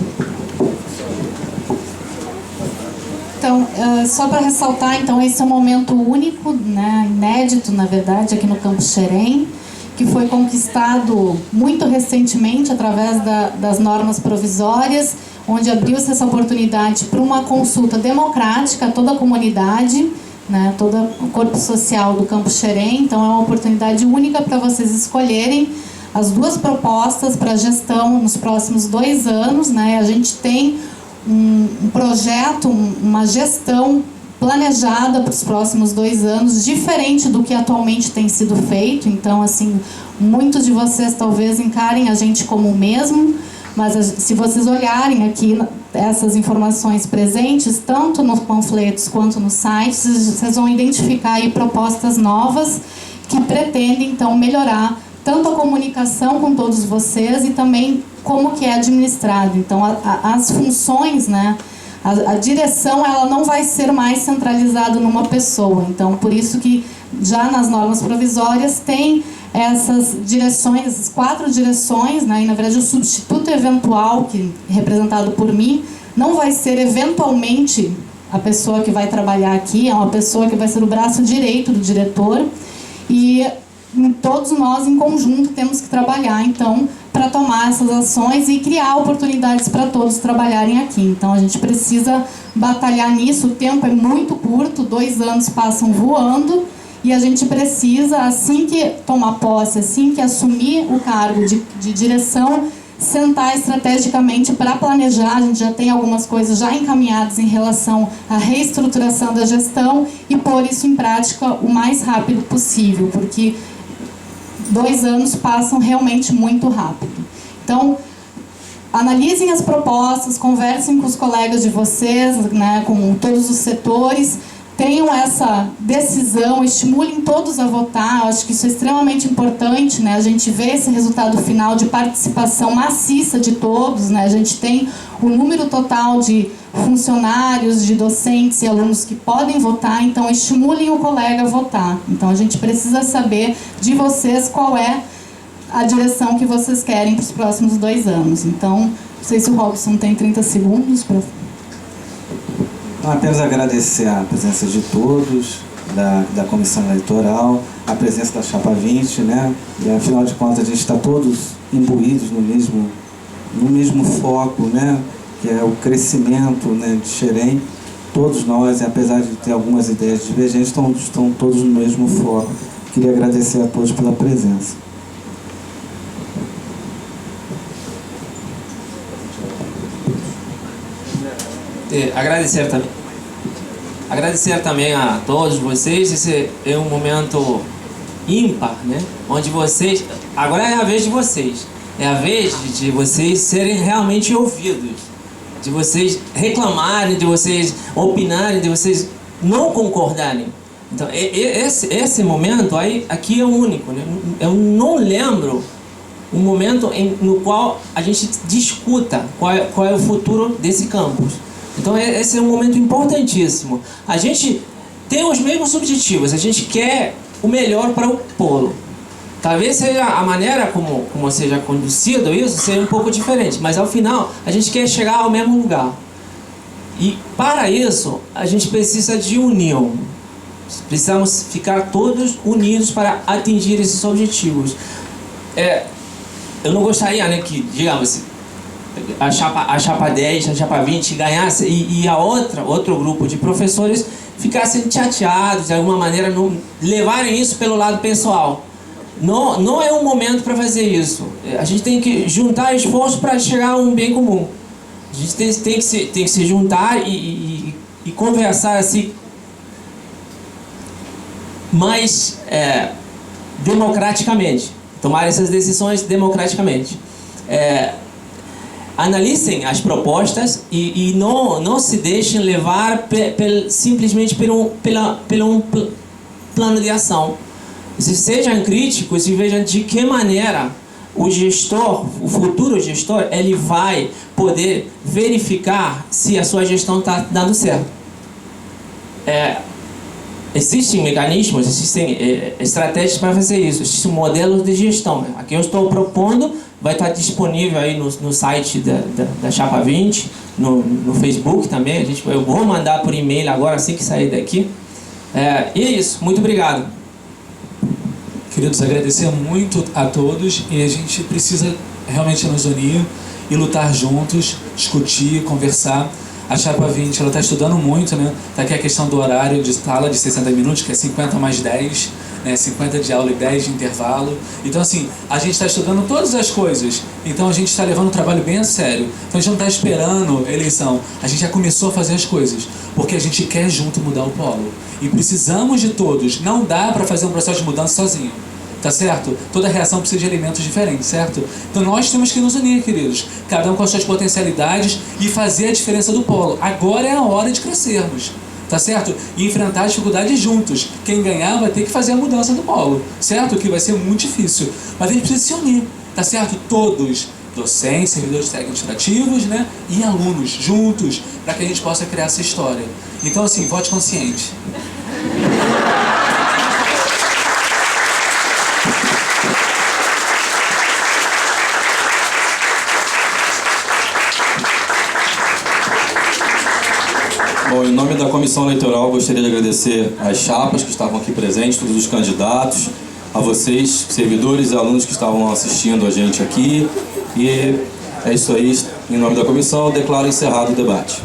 Então, só para ressaltar, então, esse é um momento único, né, inédito, na verdade, aqui no Campus Xerém, que foi conquistado muito recentemente através das normas provisórias, onde abriu-se essa oportunidade para uma consulta democrática a toda a comunidade, né, todo o corpo social do Campus Xerém. Então é uma oportunidade única para vocês escolherem as 2 propostas para a gestão nos próximos 2 anos. Né? A gente tem um projeto, uma gestão planejada para os próximos 2 anos, diferente do que atualmente tem sido feito. Então, assim, muitos de vocês talvez encarem a gente como o mesmo, mas se vocês olharem aqui essas informações presentes, tanto nos panfletos quanto nos sites, vocês vão identificar aí propostas novas que pretendem, então, melhorar tanto a comunicação com todos vocês e também como que é administrado. Então, as funções, né, a direção, ela não vai ser mais centralizada numa pessoa. Então, por isso que já nas normas provisórias tem essas direções, essas 4 direções, né? E na verdade o substituto eventual, que representado por mim, não vai ser eventualmente a pessoa que vai trabalhar aqui, é uma pessoa que vai ser o braço direito do diretor, e todos nós em conjunto temos que trabalhar, então, para tomar essas ações e criar oportunidades para todos trabalharem aqui. Então a gente precisa batalhar nisso, o tempo é muito curto, 2 anos passam voando, e a gente precisa, assim que tomar posse, assim que assumir o cargo de direção, sentar estrategicamente para planejar. A gente já tem algumas coisas já encaminhadas em relação à reestruturação da gestão e pôr isso em prática o mais rápido possível, porque 2 anos passam realmente muito rápido. Então, analisem as propostas, conversem com os colegas de vocês, né, com todos os setores, tenham essa decisão, estimulem todos a votar. Eu acho que isso é extremamente importante, né? A gente vê esse resultado final de participação maciça de todos, né? A gente tem o número total de funcionários, de docentes e alunos que podem votar, então estimulem o colega a votar. Então a gente precisa saber de vocês qual é a direção que vocês querem para os próximos 2 anos. Então, não sei se o Robson tem 30 segundos para... Apenas agradecer a presença de todos, da comissão eleitoral, a presença da Chapa 20, né? E afinal de contas a gente está todos imbuídos no mesmo foco, né? Que é o crescimento, né, de Xerém. Todos nós, apesar de ter algumas ideias divergentes, estão todos no mesmo foco. Queria agradecer a todos pela presença. Agradecer também a todos vocês. Esse é um momento ímpar, né? Onde vocês, agora é a vez de vocês, é a vez de vocês serem realmente ouvidos, de vocês reclamarem, de vocês opinarem, de vocês não concordarem. Então esse momento aí aqui é o único, né? Eu não lembro um momento no qual a gente discuta qual é o futuro desse campus. Então esse é um momento importantíssimo. A gente tem os mesmos objetivos, a gente quer o melhor para o polo. Talvez seja a maneira como seja conduzido isso, seja um pouco diferente, mas ao final a gente quer chegar ao mesmo lugar. E para isso a gente precisa de união. Precisamos ficar todos unidos para atingir esses objetivos. Eu não gostaria, né, que, digamos, a chapa 10, a chapa 20 ganhasse e outro grupo de professores ficassem chateados de alguma maneira, não levarem isso pelo lado pessoal. Não é um momento para fazer isso. A gente tem que juntar esforços para chegar a um bem comum. A gente tem que se juntar e conversar assim mais democraticamente, tomar essas decisões democraticamente. Analisem as propostas e não se deixem levar simplesmente pelo um plano de ação. Sejam críticos e vejam de que maneira o futuro gestor, ele vai poder verificar se a sua gestão está dando certo. Existem mecanismos, existem estratégias para fazer isso, existem modelos de gestão. Aqui eu estou propondo, vai estar disponível aí no site da Chapa 20, no Facebook também. Eu vou mandar por e-mail agora, assim que sair daqui. E é isso, muito obrigado. Queridos, agradecer muito a todos, e a gente precisa realmente nos unir e lutar juntos, discutir, conversar. A Chapa 20, ela está estudando muito, né? Está aqui a questão do horário de sala de 60 minutos, que é 50 mais 10, né? 50 de aula e 10 de intervalo. Então, assim, a gente está estudando todas as coisas. Então, a gente está levando o trabalho bem a sério. Então, a gente não está esperando eleição. A gente já começou a fazer as coisas, porque a gente quer junto mudar o polo. E precisamos de todos. Não dá para fazer um processo de mudança sozinho. Tá certo? Toda reação precisa de elementos diferentes, certo? Então nós temos que nos unir, queridos. Cada um com as suas potencialidades e fazer a diferença do polo. Agora é a hora de crescermos, tá certo? E enfrentar as dificuldades juntos. Quem ganhar vai ter que fazer a mudança do polo, certo? Que vai ser muito difícil. Mas a gente precisa se unir, tá certo? Todos, docentes, servidores administrativos, né? E alunos, juntos, para que a gente possa criar essa história. Então, assim, vote consciente. Bom, em nome da Comissão Eleitoral, gostaria de agradecer às chapas que estavam aqui presentes, todos os candidatos, a vocês, servidores e alunos que estavam assistindo a gente aqui. E é isso aí. Em nome da comissão, eu declaro encerrado o debate.